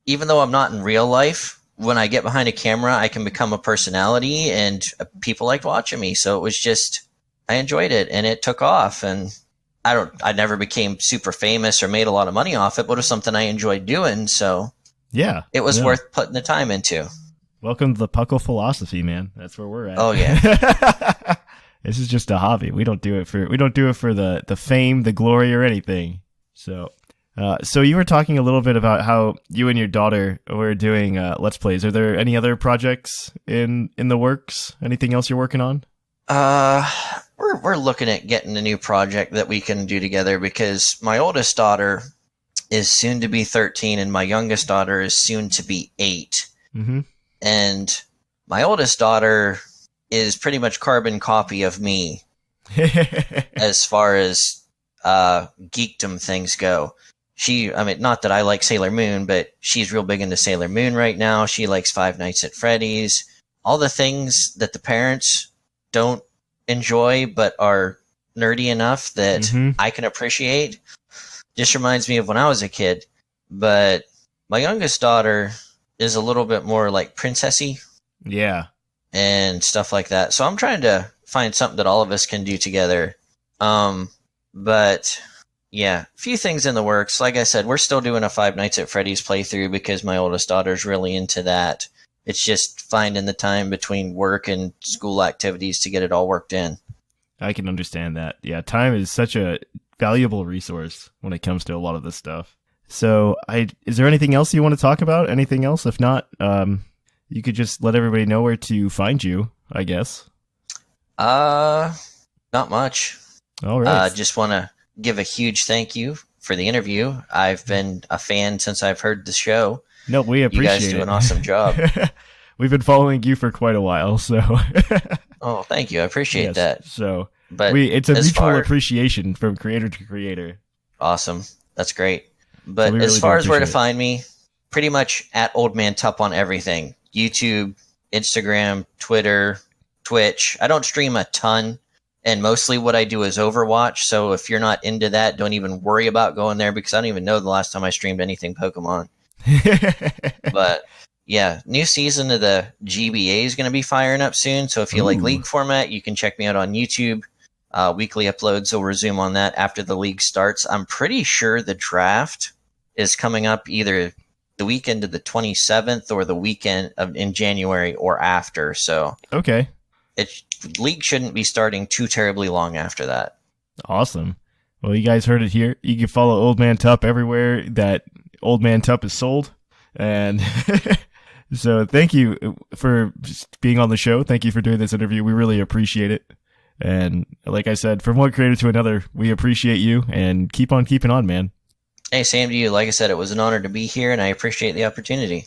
even though I'm not in real life, when I get behind a camera, I can become a personality, and people liked watching me. So it was just, I enjoyed it, and it took off. And I never became super famous or made a lot of money off it, but it was something I enjoyed doing. So yeah, it was worth putting the time into. Welcome to the Puckle philosophy, man. That's where we're at. Oh yeah. This is just a hobby. We don't do it for the fame, the glory, or anything. So you were talking a little bit about how you and your daughter were doing Let's Plays. Are there any other projects in the works? Anything else you're working on? We're looking at getting a new project that we can do together, because my oldest daughter is soon to be 13 and my youngest daughter is soon to be 8. And my oldest daughter is pretty much carbon copy of me as far as geekdom things go. Not that I like Sailor Moon, but she's real big into Sailor Moon right now. She likes Five Nights at Freddy's. All the things that the parents don't enjoy but are nerdy enough that I can appreciate. Just reminds me of when I was a kid. But my youngest daughter is a little bit more like princessy. Yeah. and stuff like that. So I'm trying to find something that all of us can do together. But yeah, a few things in the works. Like I said, we're still doing a Five Nights at Freddy's playthrough because my oldest daughter's really into that. It's just finding the time between work and school activities to get it all worked in. I can understand that. Yeah, time is such a valuable resource when it comes to a lot of this stuff. So, is there anything else you want to talk about? Anything else? If not, you could just let everybody know where to find you, I guess. Not much. All right. Just want to give a huge thank you for the interview. I've been a fan since I've heard the show. No, we appreciate it. You guys do an awesome job. We've been following you for quite a while, so. Oh, thank you. I appreciate that. So, but it's a mutual appreciation from creator to creator. Awesome. That's great. But So as really far as where to appreciate it. find me, pretty much at OldManTup on everything. YouTube, Instagram, Twitter, Twitch. I don't stream a ton, and mostly what I do is Overwatch. So if you're not into that, don't even worry about going there because I don't even know the last time I streamed anything Pokemon. But yeah, new season of the GBA is going to be firing up soon. So if you like League format, you can check me out on YouTube. Weekly uploads will resume on that after the league starts. I'm pretty sure the draft is coming up either the weekend of the 27th or the weekend in January or after. So Okay. League shouldn't be starting too terribly long after that. Awesome. Well, you guys heard it here. You can follow Old Man Tup everywhere that Old Man Tup is sold. And so thank you for just being on the show. Thank you for doing this interview. We really appreciate it. And like I said, from one creator to another, we appreciate you and keep on keeping on, man. Hey, same to you. Like I said, it was an honor to be here and I appreciate the opportunity.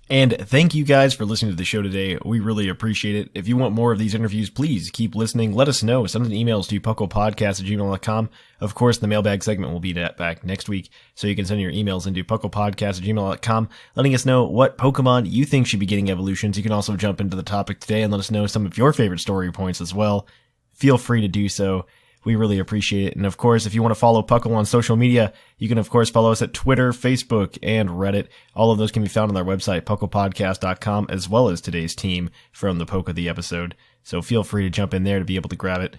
And thank you guys for listening to the show today. We really appreciate it. If you want more of these interviews, please keep listening. Let us know. Send an emails to pucklepodcast@gmail.com. Of course, the mailbag segment will be back next week, so you can send your emails into pucklepodcast@gmail.com, letting us know what Pokemon you think should be getting evolutions. You can also jump into the topic today and let us know some of your favorite story points as well. Feel free to do so. We really appreciate it. And of course, if you want to follow Puckle on social media, you can of course follow us at Twitter, Facebook, and Reddit. All of those can be found on our website, pucklepodcast.com, as well as today's team from the Poke of the episode. So feel free to jump in there to be able to grab it.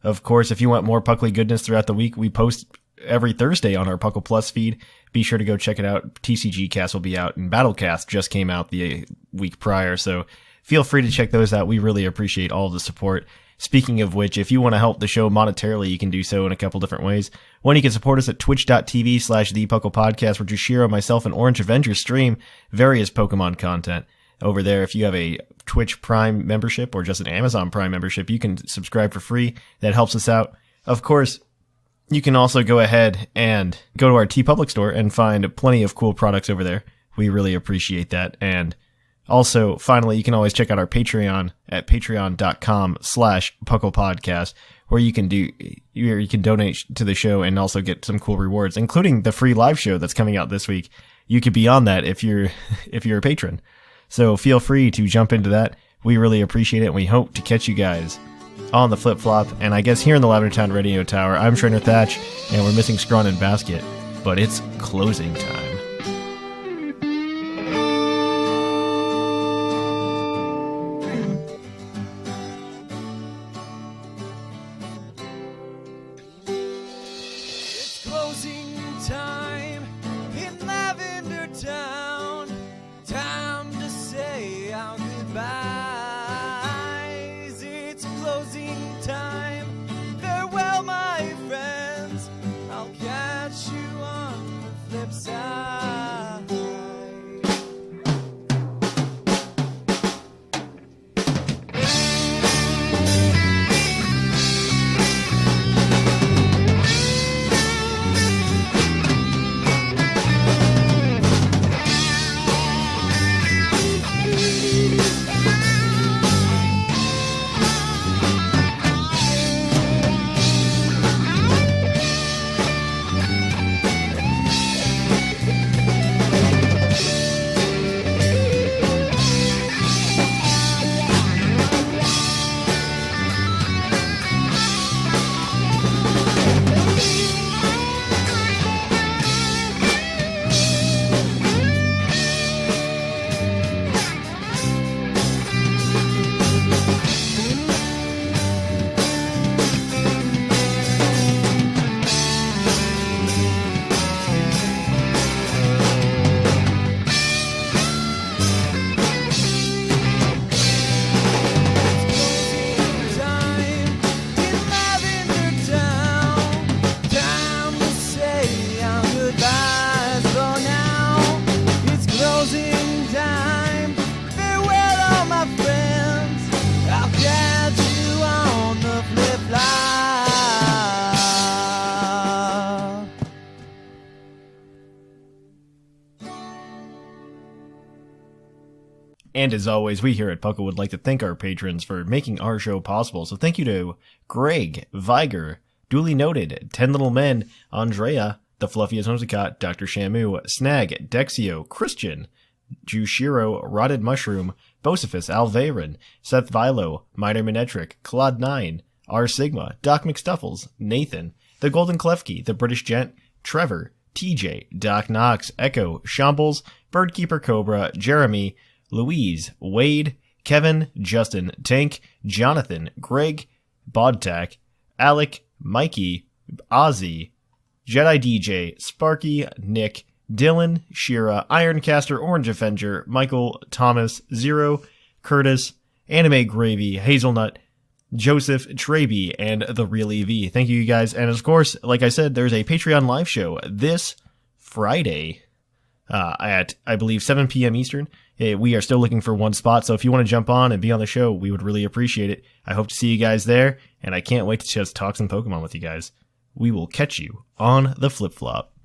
Of course, if you want more Puckly goodness throughout the week, we post every Thursday on our Puckle Plus feed. Be sure to go check it out. TCG Cast will be out, and Battlecast just came out the week prior, so feel free to check those out. We really appreciate all of the support. Speaking of which, if you want to help the show monetarily, you can do so in a couple different ways. One, you can support us at twitch.tv/thepucklepodcast, where Jushiro, myself, and Orange Avenger stream various Pokemon content. Over there, if you have a Twitch Prime membership or just an Amazon Prime membership, you can subscribe for free. That helps us out. Of course, you can also go ahead and go to our TeePublic store and find plenty of cool products over there. We really appreciate that. And also, finally, you can always check out our Patreon at patreon.com/pucklepodcast, where you can donate to the show and also get some cool rewards, including the free live show that's coming out this week. You could be on that if you're a patron. So feel free to jump into that. We really appreciate it, and we hope to catch you guys on the Flip Flop. And I guess here in the Lavender Town Radio Tower, I'm Trainer Thatch, and we're missing Scrawn and Basket, but it's closing time. Closing time in Lavender Town. Time to say our goodbyes. It's closing time. Farewell, my friends. I'll catch you on the flip side. And as always, we here at Puckle would like to thank our patrons for making our show possible. So thank you to Greg, Viger, Duly Noted, 10 Little Men, Andrea, The Fluffy as Nosicott, Dr. Shamu, Snag, Dexio, Christian, Jushiro, Rotted Mushroom, Bocephus, Alvarin, Seth Vilo, Minor Minetric, Claude9, R Sigma, Doc McStuffles, Nathan, The Golden Klefki, The British Gent, Trevor, TJ, Doc Knox, Echo, Shambles, Birdkeeper Cobra, Jeremy, Louise, Wade, Kevin, Justin, Tank, Jonathan, Greg, Bodtak, Alec, Mikey, Ozzy, Jedi DJ, Sparky, Nick, Dylan, Shira, Ironcaster, Orange Avenger, Michael, Thomas, Zero, Curtis, Anime Gravy, Hazelnut, Joseph, Traby, and The Real EV. Thank you guys. And of course, like I said, there's a Patreon live show this Friday at, I believe, 7 p.m. Eastern. We are still looking for one spot, so if you want to jump on and be on the show, we would really appreciate it. I hope to see you guys there, and I can't wait to just talk some Pokemon with you guys. We will catch you on the flip-flop.